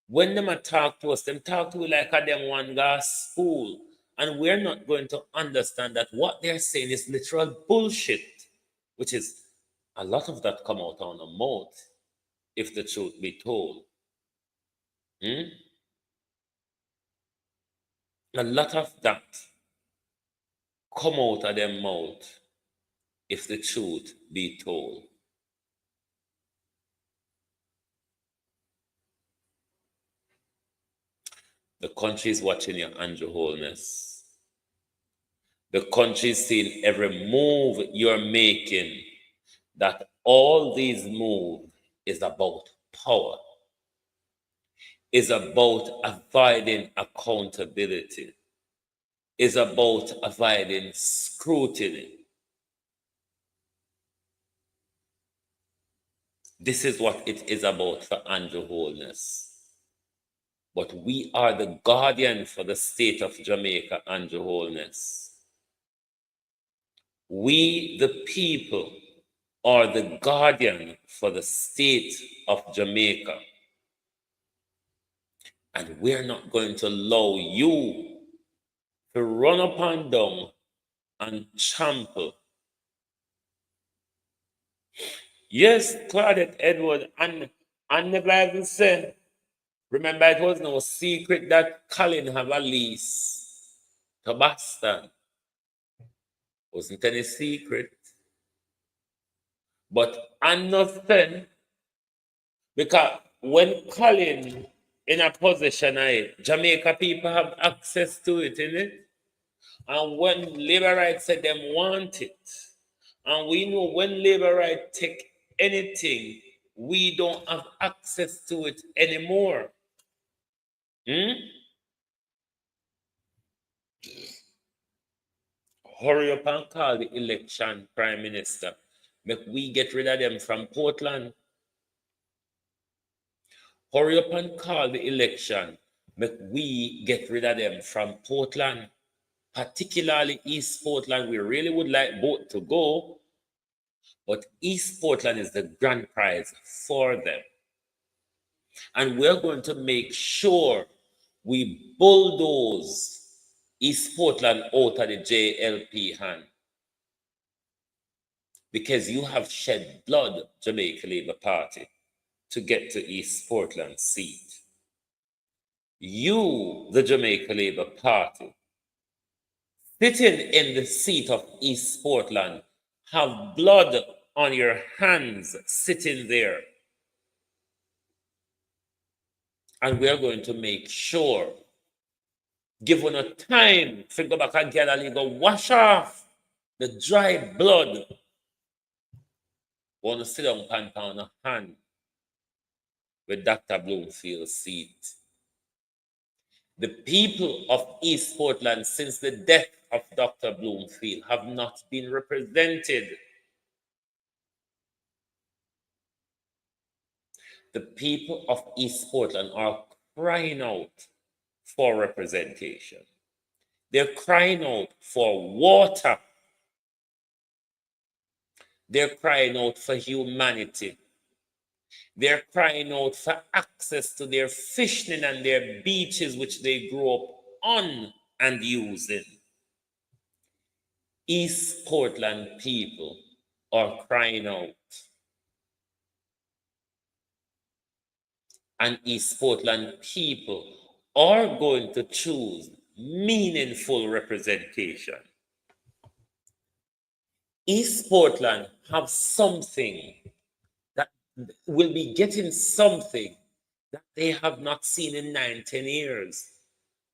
when them talk to us, them talk to we like a them one guy school. And we're not going to understand that what they're saying is literal bullshit, which is a lot of that come out on a mouth, if the truth be told. A lot of that come out of their mouth, if the truth be told. The country is watching you, Andrew Holness. The country is seeing every move you're making, that all these moves is about power, is about avoiding accountability, is about avoiding scrutiny. This is what it is about for Andrew Holness. But we are the guardian for the state of Jamaica, Andrew Holness. We, the people, are the guardian for the state of Jamaica. And we're not going to allow you to run up and down and trample Yes, Claudette Edward, and never even said, remember it was no secret that Colin have a lease to Boston. Wasn't any secret. But I'm not saying, because when Colin in a position of it, Jamaica people have access to it, innit? And when labor rights said them want it, and we know when labor rights take anything, we don't have access to it anymore. Hurry up and call the election, Prime Minister. Make we get rid of them from Portland. Hurry up and call the election. Make we get rid of them from Portland. Particularly East Portland. We really would like both to go, but East Portland is the grand prize for them. And we're going to make sure we bulldoze East Portland out of the JLP hand. Because you have shed blood, Jamaica Labour Party, to get to East Portland seat. You, the Jamaica Labour Party, sitting in the seat of East Portland, have blood on your hands sitting there. And we are going to make sure, given a time to go back and get a go wash off the dry blood, want to sit down on a hand with Dr. Bloomfield's seat. The people of East Portland, since the death of Dr. Bloomfield, have not been represented. The people of East Portland are crying out for representation. They're crying out for water. They're crying out for humanity. They're crying out for access to their fishing and their beaches, which they grew up on and using. East Portland people are crying out. And East Portland people are going to choose meaningful representation. East Portland have something that will be getting something that they have not seen in 9-10 years.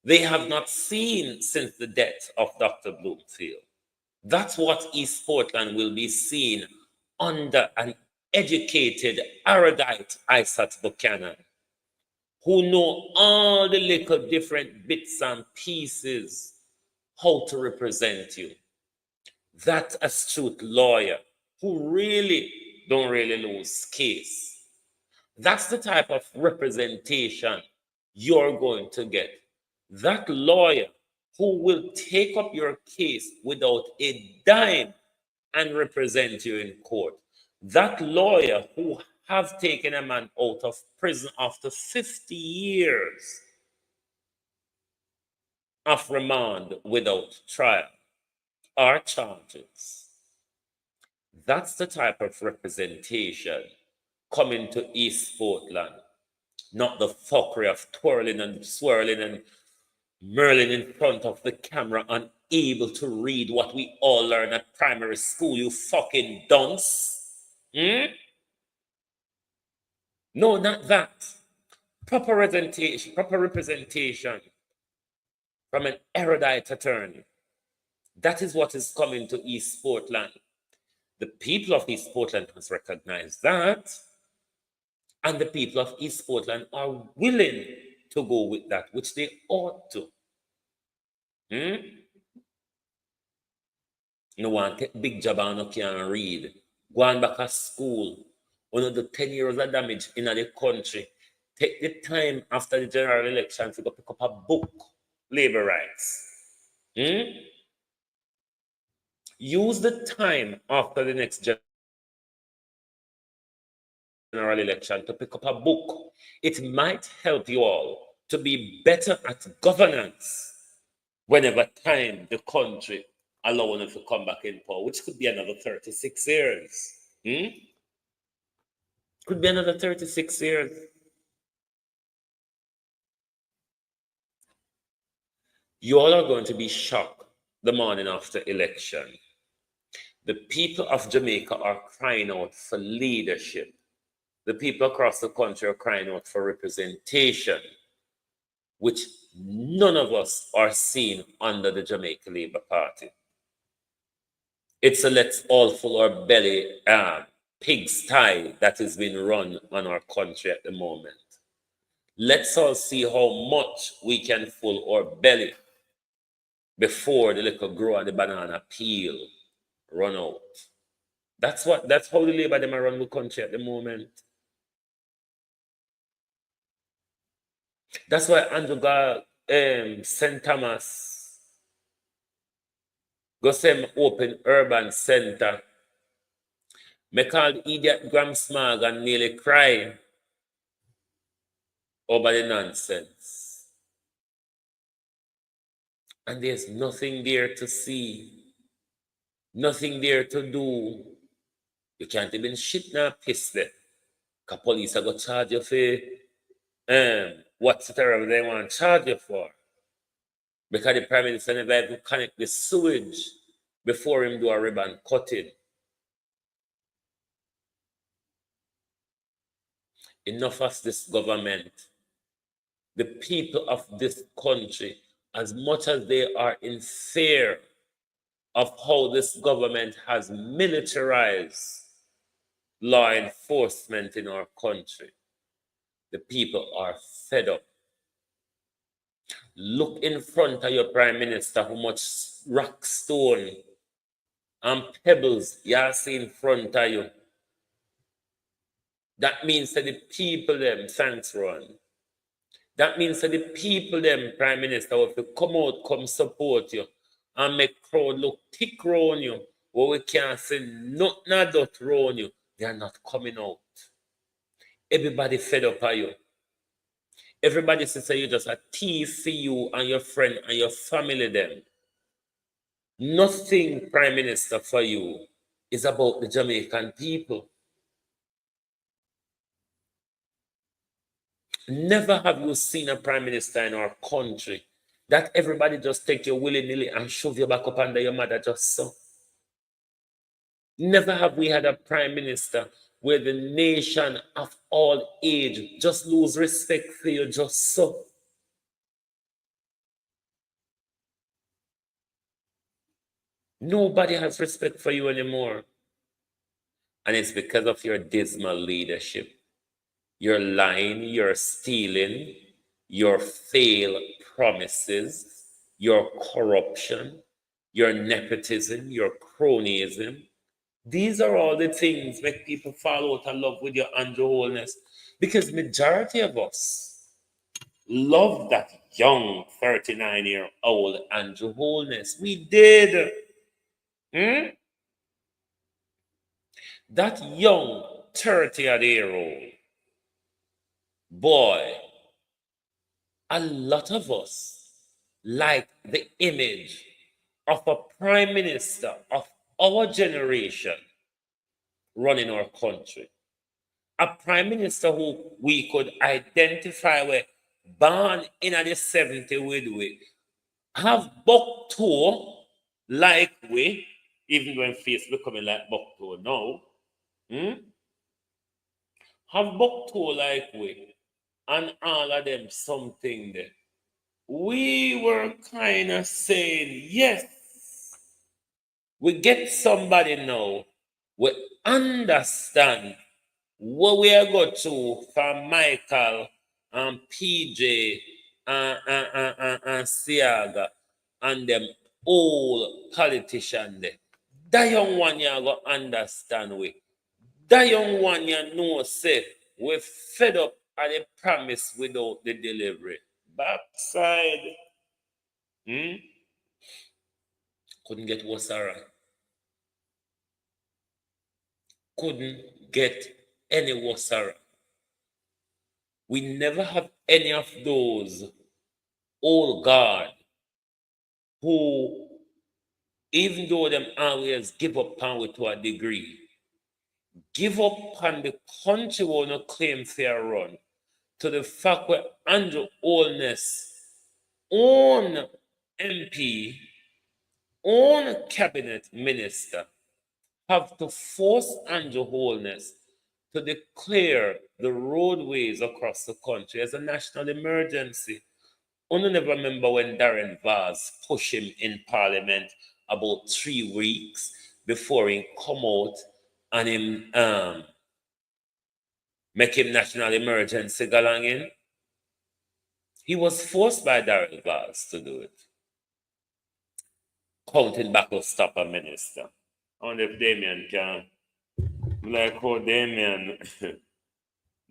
They have not seen since the death of Dr. Bloomfield. That's what East Portland will be seeing under an educated, erudite Isaac Buchanan, who know all the little different bits and pieces how to represent you. That astute lawyer who really don't lose case. That's the type of representation you're going to get. That lawyer who will take up your case without a dime and represent you in court. That lawyer who have taken a man out of prison after 50 years of remand without trial or charges. That's the type of representation coming to East Portland, not the fuckery of twirling and swirling and Merlin in front of the camera, unable to read what we all learn at primary school, you fucking dunce. No, not that. Proper representation from an erudite attorney. That is what is coming to East Portland. The people of East Portland must recognize that, and the people of East Portland are willing to go with that, which they ought to. You want take big job and no can read. Go on back to school. One of the 10 years of damage in the country. Take the time after the general election to go pick up a book, labor rights. Use the time after the next general election to pick up a book. It might help you all to be better at governance whenever time the country allowing them to come back in power, which could be another 36 years. Could be another 36 years. You all are going to be shocked the morning after election. The people of Jamaica are crying out for leadership. The people across the country are crying out for representation, which none of us are seeing under the Jamaica Labour Party. It's a let's all fill our belly pigsty that is being run on our country at the moment. Let's all see how much we can fill our belly before the little grow and the banana peel run out. That's how the Labour them are run the country at the moment. That's why Andrew got St. Thomas go send open urban center. Me called idiot Gram Smog and nearly cry over the nonsense. And there's nothing there to see, nothing there to do. You can't even shit now piss there. Because police are going to charge you for whatever they want to charge you for. Because the Prime Minister never even connect the sewage before him do a ribbon cutting. Enough of this government. The people of this country, as much as they are in fear of how this government has militarized law enforcement in our country, the people are fed up. Look in front of your Prime Minister how much rock, stone, and pebbles you see in front of you. That means that the people them, thanks Ron. That means that the people them, Prime Minister, will come out, come support you, and make crowd look thick round you, where we can't say nothing about round you. They are not coming out. Everybody fed up of you. Everybody says you just a thief for you and your friend and your family them. Nothing, Prime Minister, for you is about the Jamaican people. Never have you seen a Prime Minister in our country that everybody just take you willy-nilly and shove you back up under your mother just so. Never have we had a Prime Minister where the nation of all age just lose respect for you just so. Nobody has respect for you anymore. And it's because of your dismal leadership. Your lying, your stealing, your failed promises, your corruption, your nepotism, your cronyism. These are all the things make people fall out of love with your Andrew Holness. Because majority of us love that young 39-year-old Andrew Holness. We did. That young 30-year-old boy, a lot of us like the image of a prime minister of our generation running our country. A prime minister who we could identify with, born in the 70s with we, have buck toe like we, even when face becoming like buck toe now, have buck toe like we, and all of them something there. We were kind of saying, yes, we get somebody now, we understand what we are going to from Michael and PJ and Siaga and them old politicians there. That young one you go understand we. That young one you know say we fed up at the promise without the delivery. Backside. Couldn't get Wasara. Couldn't get any Wasara. We never have any of those old guard who, even though them always give up power to a degree, give up on the country where no claim fair run to the fact where Andrew Holness own MP, own cabinet minister have to force Andrew Holness to declare the roadways across the country as a national emergency. I never remember when Darren Vaz pushed him in Parliament about 3 weeks before he come out and him make him national emergency galang in. He was forced by Darren Vaz to do it. Counting Buckle Stopper Minister. I wonder if Damien can. Like how Damien,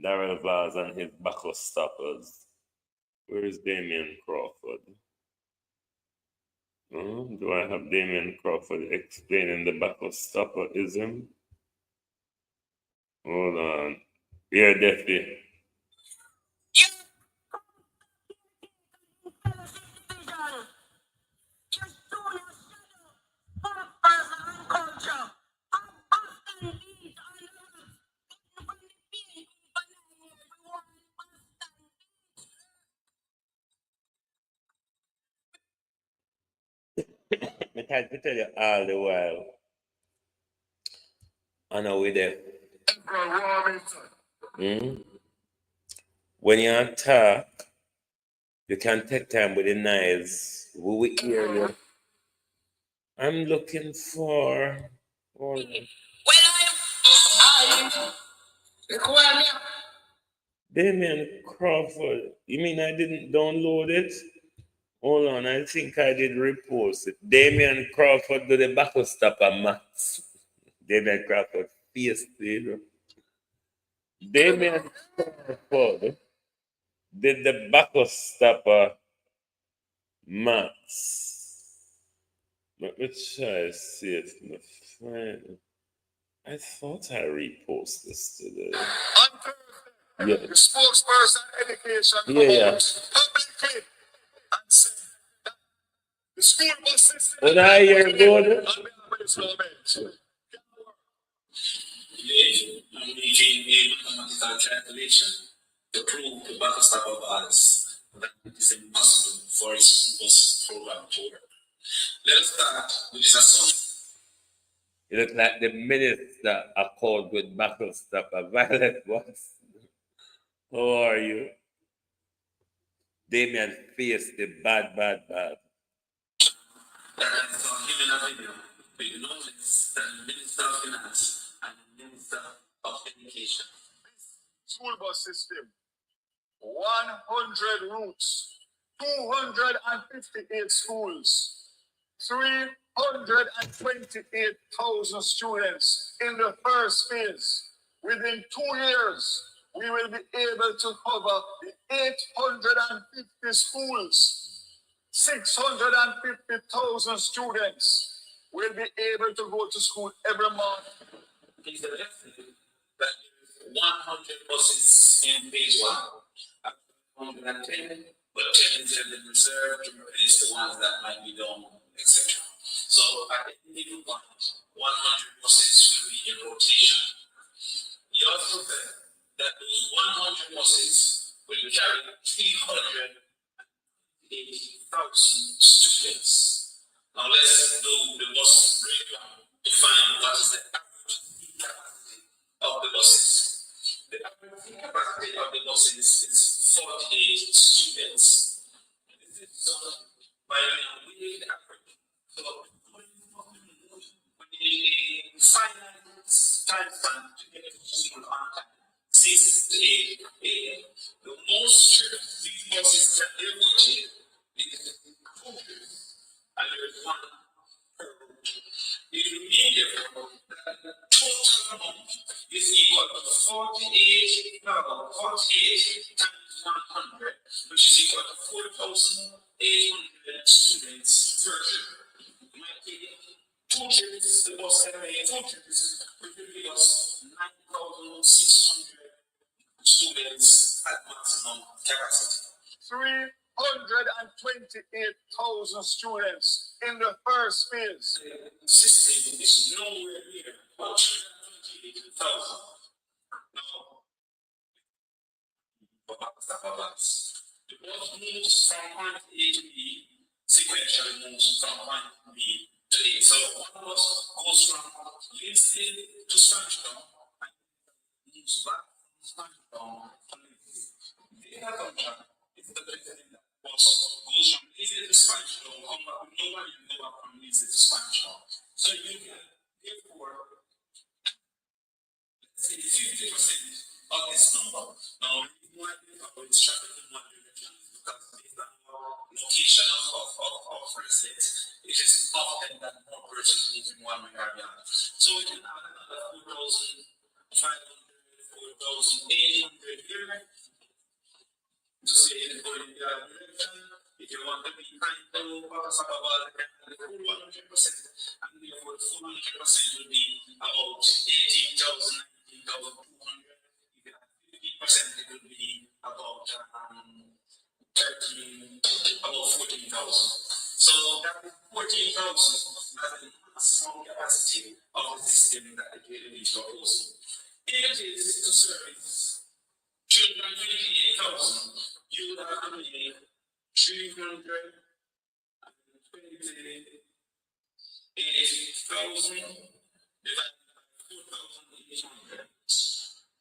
Darrell Vaz and his Buckle Stoppers. Where is Damien Crawford? Do I have Damien Crawford explaining the Buckle Stopperism? Hold on. Yeah, definitely. I tried to tell you all the while. I know we there. When you attack, you can take time with the knives. We will hear you. I'm looking for. Damien Crawford. You mean I didn't download it? Hold on, I think I did repost it. Damien Crawford do the buckle stopper max. Damien Crawford face it. Damien Crawford did the buckle stopper max. Let me try to see if I can find. I thought I reposted this today. Yeah. The spokesperson education publicly and said that the school bus system. When I hear good. I'm making a mathematical calculation to prove the buckle stopper bias that it is impossible for a school bus program to work. Let us start with this assumption. You look like the minister accord with buckle stopper. Violet was. How are you? Damien faced the bad. That is on him in a video. But you know this, that the Minister of Finance and the Minister of Education. This school bus system, 100 routes, 258 schools, 328,000 students in the first phase. Within 2 years, we will be able to cover the 850 schools. 650,000 students will be able to go to school every month. He suggested that 100 buses in phase 1, 110, but 10 is in reserve to replace the ones that might be done, etc. So at the middle point, 100 buses will be in rotation. He also said that those 100 buses will carry 380,000 students. Now let's do the bus breakdown to find what is the average seat capacity of the buses. The average seat capacity of the buses is 48 students. This is done by a weighted average. So we need a finite time span to get to school on time. 6 to 8 a.m. The most trips these buses can ever take is 2 trips, and there is 1 per route. It will mean therefore that the total amount is equal to 48 times 100, which is equal to 4,800 students per trip. We might take 2 trips, the bus can make 2 trips, which will give us 9,600 students at maximum capacity. 328,000 students in the first phase. The system is nowhere near 128,000 Now, the boat moves from point A to B, sequentially moves from point B to A. So one bus goes from Linstead to Spanish and moves back from Spanish to Linstead. The other contract is the president that bus goes from Linstead to Spanish come back with nobody and go back from Linstead to Spanish. So you can therefore say 50% of this number. Now, more it's traffic in one direction because based on location of residents, it is often that more persons move in one way or the other. So we can add another 4,500, 4,800 here to say it is going in the other direction. If you want to be kind to Sababa, the full 100%, and therefore the full 100% will be about 18,000. 200. If you have 50%, it will be about 14,000. So that 14,000 has the maximum capacity of the system that the KLD is proposing. If it is to service 328,000, you would have to make 328,000 divided by 4,800.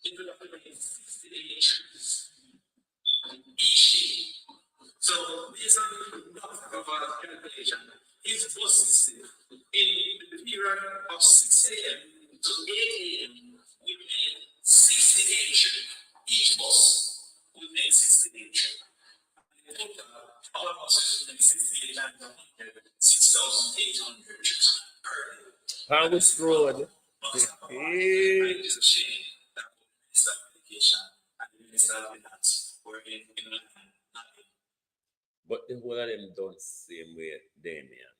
It will have to make 68 trips each day. So based on the calculation, his bus system in the period of 6 a.m. to 8 a.m. we made 68 trips. Each bus will make 68 trips. And in total, our buses will make 68 times 100, 6,800 trips per day. Powers Road. It is a shame that the Minister of Education and the Minister of Finance were in line. But the whole of them don't same way, Damien.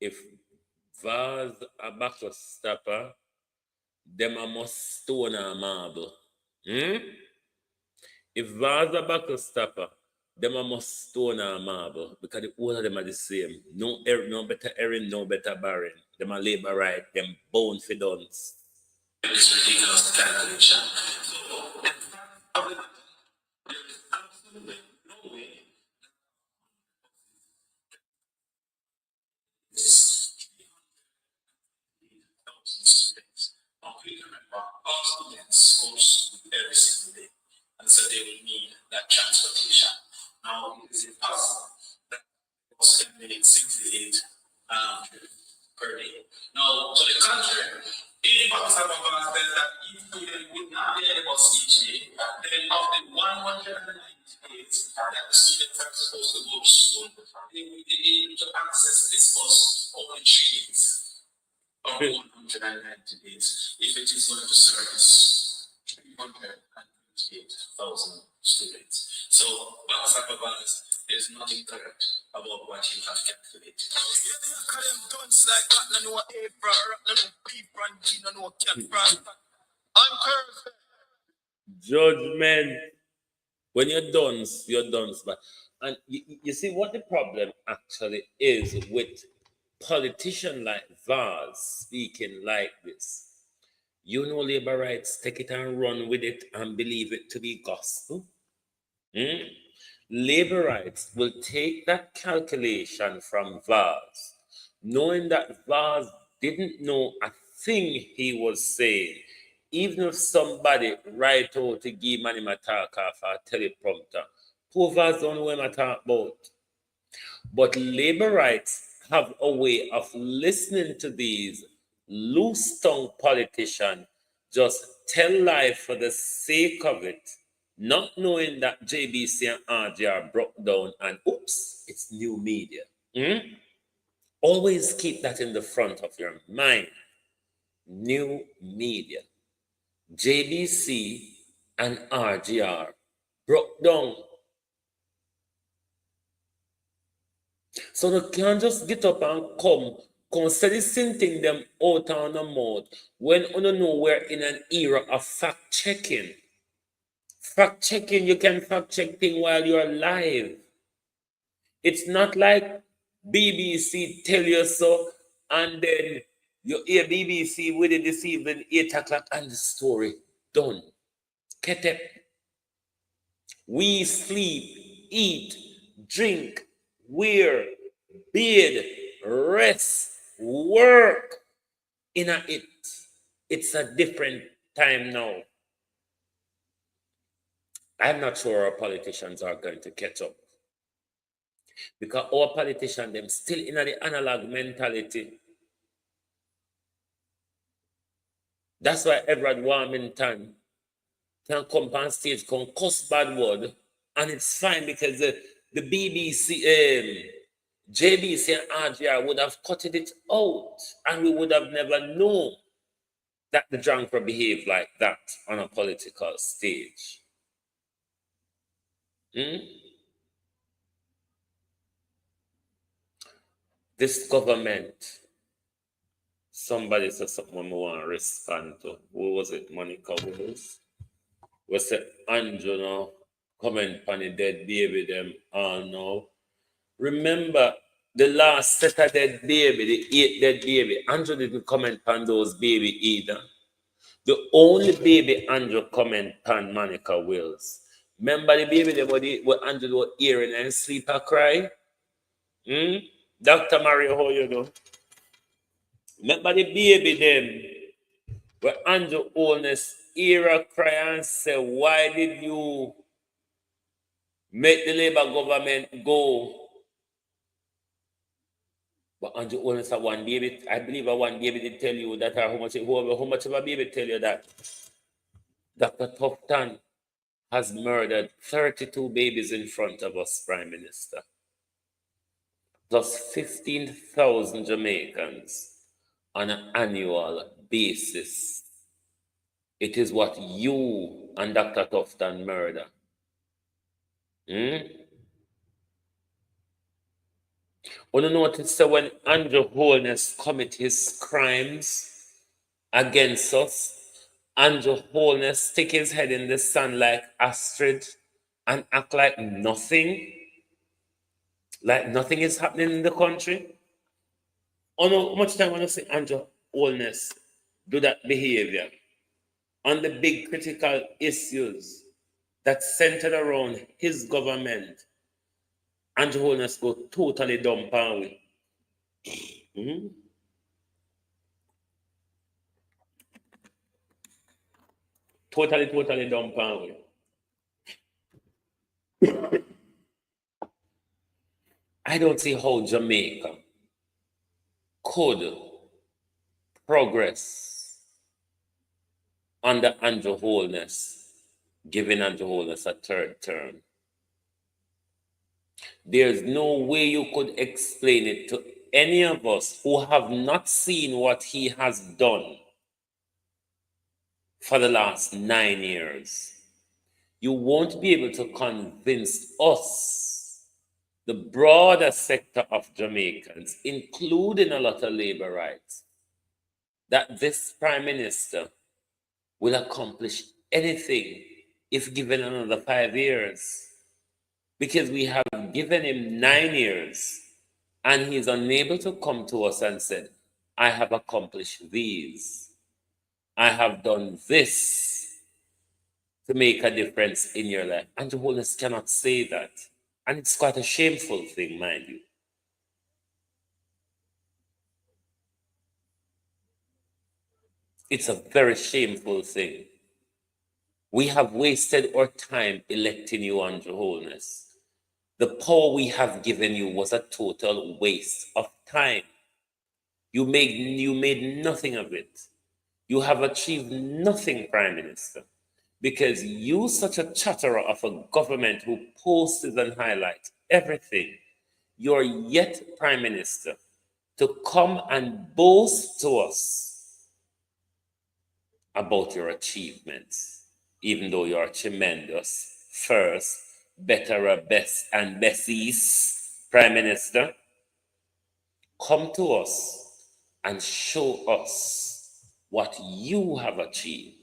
If Vaz a back stopper, them a must stone a marble. If Vaz a back stopper, them a must stone a marble because the whole of them are the same. No better Erin, no better Barren. Them a labor right, them bound for dons. It's ridiculous calculation. So, there is absolutely no way this 300,000 students. Now, please remember, all students go to school every single day, and so they will need that transportation. Now, it is impossible that bus can make 68 per day. Now, to the contrary, if Sababa says that each student will not get a bus each day, then of the 190 days that the students are supposed to go to school, they will be able to access this bus only 3 days. Or 190 days, if it is going to service 328,000 students. So, there's nothing correct about what you have calculated. Judgment. When you're done, you're done. And you see what the problem actually is with politicians like Vaz speaking like this. You know, labor rights, take it and run with it and believe it to be gospel. Labor rights will take that calculation from Vaz, knowing that Vaz didn't know a thing he was saying. Even if somebody write out to give money my talk off a teleprompter, poor Vaz don't know what I talk about. But labor rights have a way of listening to these loose-tongued politicians just tell lies for the sake of it, not knowing that JBC and RGR broke down and oops, it's new media. Always keep that in the front of your mind. New media. JBC and RGR broke down. So they can't just get up and come say the same thing them out on the mouth when you know we're in an era of fact checking. Fact checking, you can fact check things while you're live. It's not like BBC tell you so and then You hear BBC with it this evening, 8 o'clock, and the story done. Ketep. We sleep, eat, drink, wear, bathe, rest, work. In a it. It's a different time now. I'm not sure our politicians are going to catch up. Because our politicians, them still in the analog mentality. That's why Edward Warmington can come on stage, can cuss bad word, and it's fine because the BBC, JBC and RGR would have cut it out, and we would have never known that the drunker behave like that on a political stage. This government, somebody said something I want to respond to. Who was it? Monica Wills? Was it Andrew now? Comment on the dead baby them all now. Remember the last set of dead baby, the 8 dead baby. Andrew didn't comment on those baby either. The only baby Andrew comment on Monica Wills. Remember the baby them what Andrew was hearing and sleep or cry? Dr. Mario, how you know? Remember the baby them where Andrew Holness era cry and say, why did you make the Labour government go? But Andrew Holness had one baby, I believe one baby did tell you that, or how much of a baby tell you that Dr. Tufton has murdered 32 babies in front of us, Prime Minister. Plus 15,000 Jamaicans on an annual basis. It is what you and Dr. Tufton murder. Want to notice that when Andrew Holness commit his crimes against us, Andrew Holness stick his head in the sun like Astrid and act like nothing is happening in the country. How much time want to see Andrew Holness do that behavior on the big critical issues that centered around his government? Andrew Holness go totally dumb power. Totally dumb power. I don't see how Jamaica could progress under Andrew Holness, giving Andrew Holness a third term. There's no way you could explain it to any of us who have not seen what he has done for the last 9 years. You won't be able to convince us, the broader sector of Jamaicans, including a lot of labor rights, that this Prime Minister will accomplish anything if given another 5 years. Because we have given him 9 years and he's unable to come to us and said, I have accomplished these. I have done this to make a difference in your life. Andrew Holness cannot say that. And it's quite a shameful thing, mind you. It's a very shameful thing. We have wasted our time electing you, Andrew Holness. The power we have given you was a total waste of time. You made nothing of it. You have achieved nothing, Prime Minister, because you, such a chatterer of a government who posts and highlights everything, you're yet Prime Minister to come and boast to us about your achievements, even though you're tremendous, first, better, best, and besties, Prime Minister. Come to us and show us what you have achieved.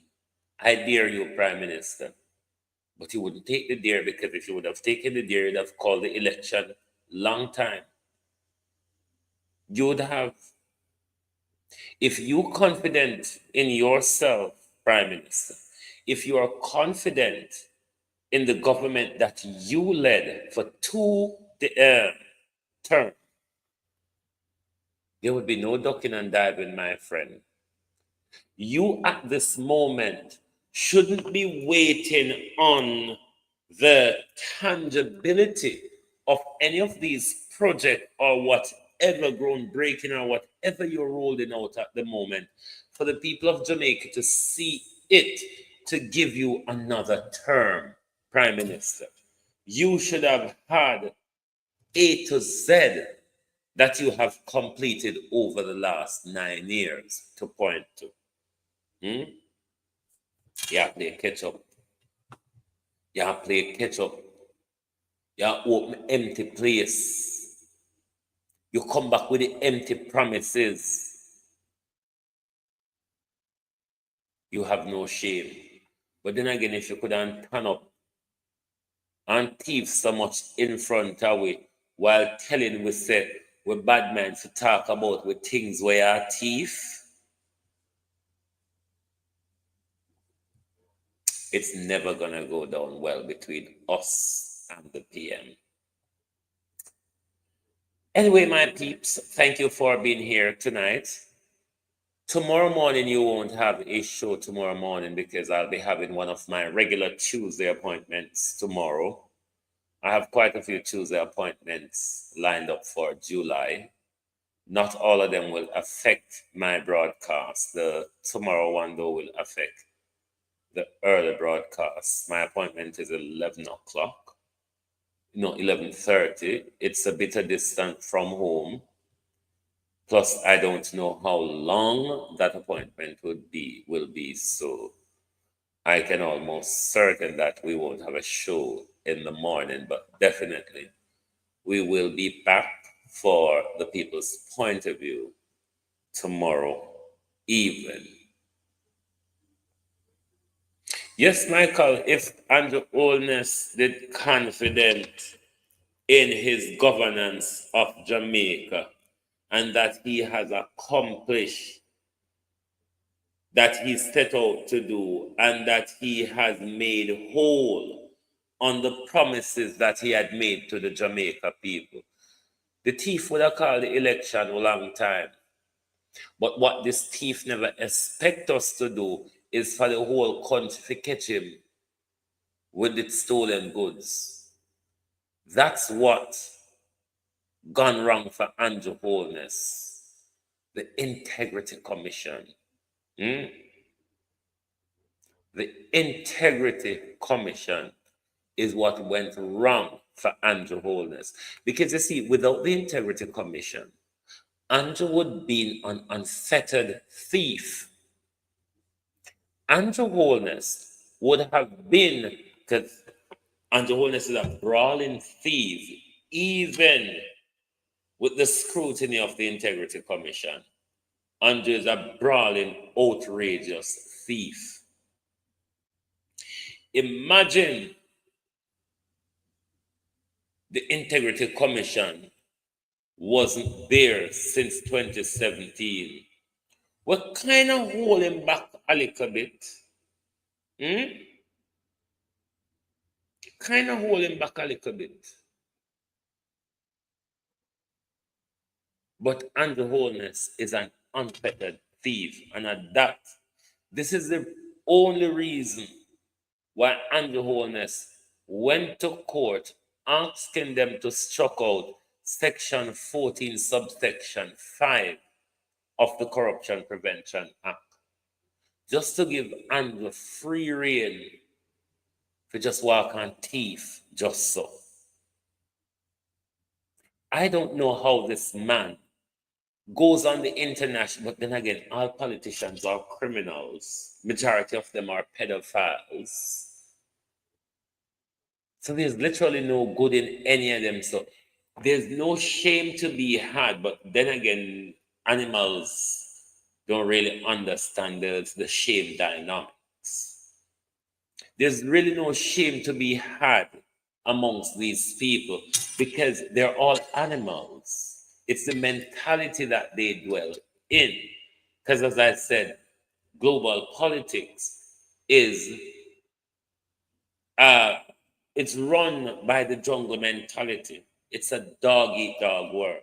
I dare you, Prime Minister. But you wouldn't take the dare, because if you would have taken the dare, you'd have called the election long time. You would have. If you're confident in yourself, Prime Minister, if you are confident in the government that you led for two terms, there would be no ducking and diving, my friend. You at this moment shouldn't be waiting on the tangibility of any of these projects or whatever groundbreaking or whatever you're rolling out at the moment for the people of Jamaica to see it to give you another term, Prime Minister. You should have had A to Z that you have completed over the last 9 years to point to. Hmm? Yeah, play catch up. Yeah, play catch up. Yeah, open empty place. You come back with the empty promises. You have no shame. But then again, if you couldn't turn up and thief so much in front of we while telling we said we're bad men to talk about with things where are thief, it's never gonna go down well between us and the PM. Anyway, my peeps, thank you for being here tonight. Tomorrow morning, you won't have a show tomorrow morning because I'll be having one of my regular Tuesday appointments tomorrow. I have quite a few Tuesday appointments lined up for July. Not all of them will affect my broadcast. The tomorrow one, though, will affect the early broadcast. My appointment is 11 o'clock. No, 11:30. It's a bit of distance from home. Plus, I don't know how long that appointment will be, so I can almost certain that we won't have a show in the morning, but definitely we will be back for the people's point of view tomorrow evening. Yes, Michael, if Andrew Holness did confident in his governance of Jamaica and that he has accomplished that he set out to do and that he has made whole on the promises that he had made to the Jamaica people. The thief would have called the election a long time. But what this thief never expect us to do is for the whole country to catch him with its stolen goods. That's what gone wrong for Andrew Holness, the Integrity Commission. The Integrity Commission is what went wrong for Andrew Holness. Because you see, without the Integrity Commission, Andrew would be an unfettered thief. Andrew Holness would have been, because Andrew Holness is a brawling thief, even with the scrutiny of the Integrity Commission. Andrew is a brawling, outrageous thief. Imagine the Integrity Commission wasn't there since 2017. We're kind of holding back a little bit. Kind of holding back a little bit. But Andrew Holness is an unfettered thief. And at that, this is the only reason why Andrew Holness went to court asking them to struck out Section 14, subsection 5 of the Corruption Prevention Act. Just to give Andrew free rein to just walk on thief just so. I don't know how this man goes on the international, but then again, all politicians are criminals. Majority of them are pedophiles. So there's literally no good in any of them. So there's no shame to be had. But then again, animals don't really understand the shame dynamics. There's really no shame to be had amongst these people because they're all animals. It's the mentality that they dwell in. Because as I said, global politics is it's run by the jungle mentality. It's a dog eat dog world.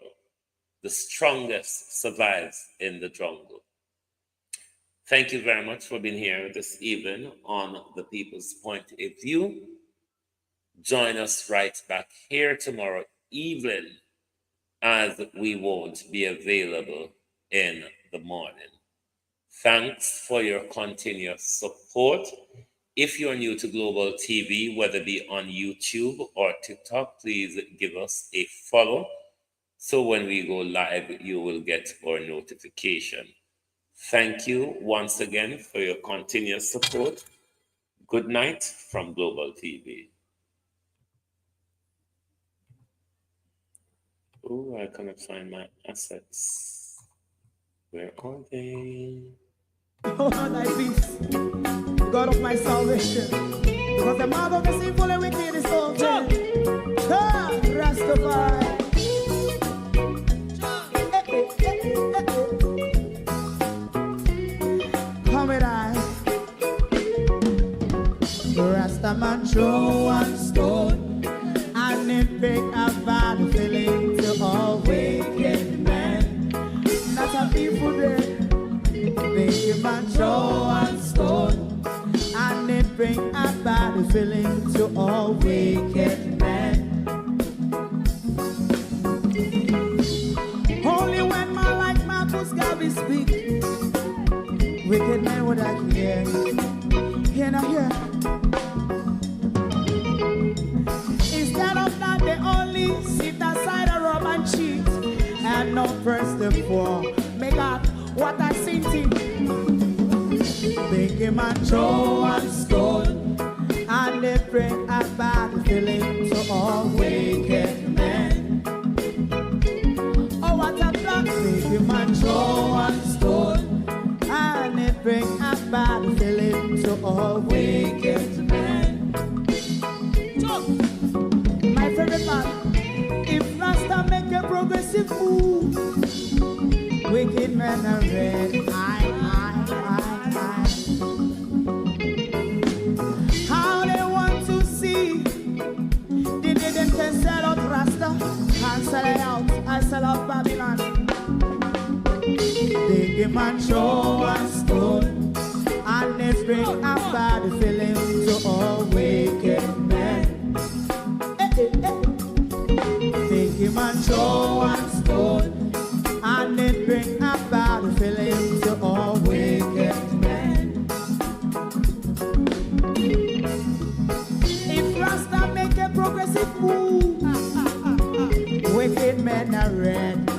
The strongest survives in the jungle. Thank you very much for being here this evening on the People's Point of View. Join us right back here tomorrow evening, as we won't be available in the morning. Thanks for your continuous support. If you're new to Global TV, whether it be on YouTube or TikTok, please give us a follow. So when we go live, you will get our notification. Thank you once again for your continuous support. Good night from Global TV. Oh, I cannot find my assets. Where are they? Oh, thy peace, God of my salvation. Because the mouth of the sinful and wicked is open. Come, Rastafari. Come with I. Rastaman throw one stone, and it break a bad feeling to all wicked men. Not a people there. Make a man throw one stone, and it bring a bad feeling to all wicked men. Only when man like Marcus Garvey speak, wicked men would I hear. Hear not hear. Instead of that, they only sit aside a rub and cheat, and not press the poor. Make up what I seen to. Make a man throw one stone, and they bring a bad feeling to all wicked men. Oh, what a plan. Make a man throw one stone, and they bring a bad feeling to all wicked men. My favorite part, if Rasta make a progressive move, wicked men are red. How they want to see the day them can sell out Rasta and sell it out and sell out Babylon. They give man show one stone, and they bring a bad feeling to all wicked men. They give man show one stone, and it bring a bad feeling to all wicked men. If Rasta make a progressive move, wicked men are red.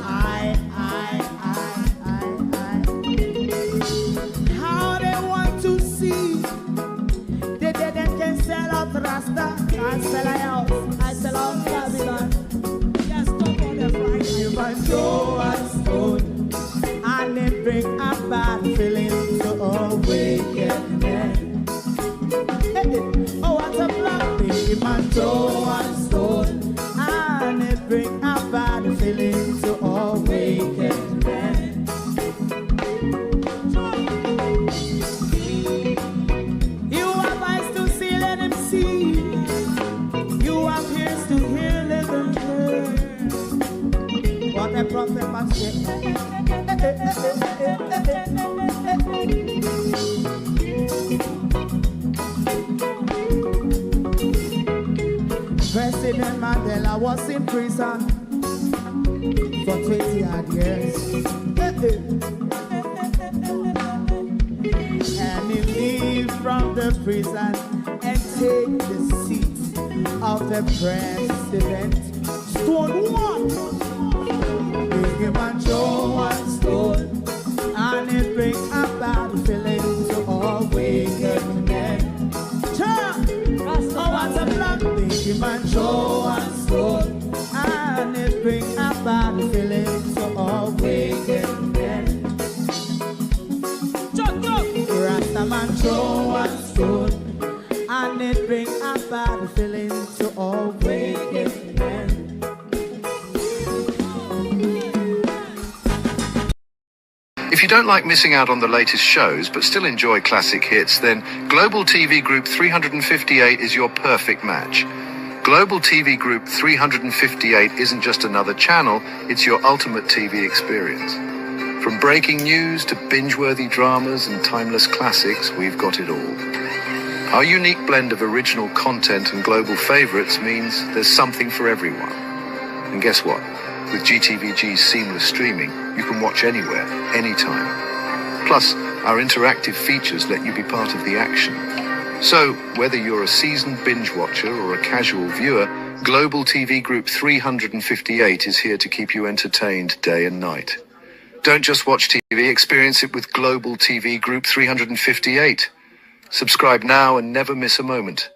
How they want to see the dead and can sell out Rasta and sell out, I sell out Babylon. Yes, stop on the Friday. You must go and stone, and it bring a bad feeling to all wicked men. Oh, what a black thing, man, throw and stone, and it bring a bad feeling to all wicked men. You have eyes to see, let him see. You have ears to hear, let them hear. What a prophet must say. President Mandela was in prison for 20 odd years. And he leave from the prison and take the seat of the president. Stone one. Big man show one stone, and it bring a bad feeling to all wicked men. Oh, what a black big man show one stone, and it bring a bad feeling to all wicked men. Rasta man show one stone, and it bring a bad feeling to all wicked men. you don't like missing out on the latest shows but still enjoy classic hits, then Global TV Group 358 is your perfect match. Global TV Group 358 isn't just another channel, it's your ultimate TV experience. From breaking news to binge-worthy dramas and timeless classics, we've got it all. Our unique blend of original content and global favorites means there's something for everyone. And guess what? With GTVG's seamless streaming, you can watch anywhere, anytime. Plus, our interactive features let you be part of the action. So, whether you're a seasoned binge watcher or a casual viewer, Global TV Group 358 is here to keep you entertained day and night. Don't just watch TV, experience it with Global TV Group 358. Subscribe now and never miss a moment.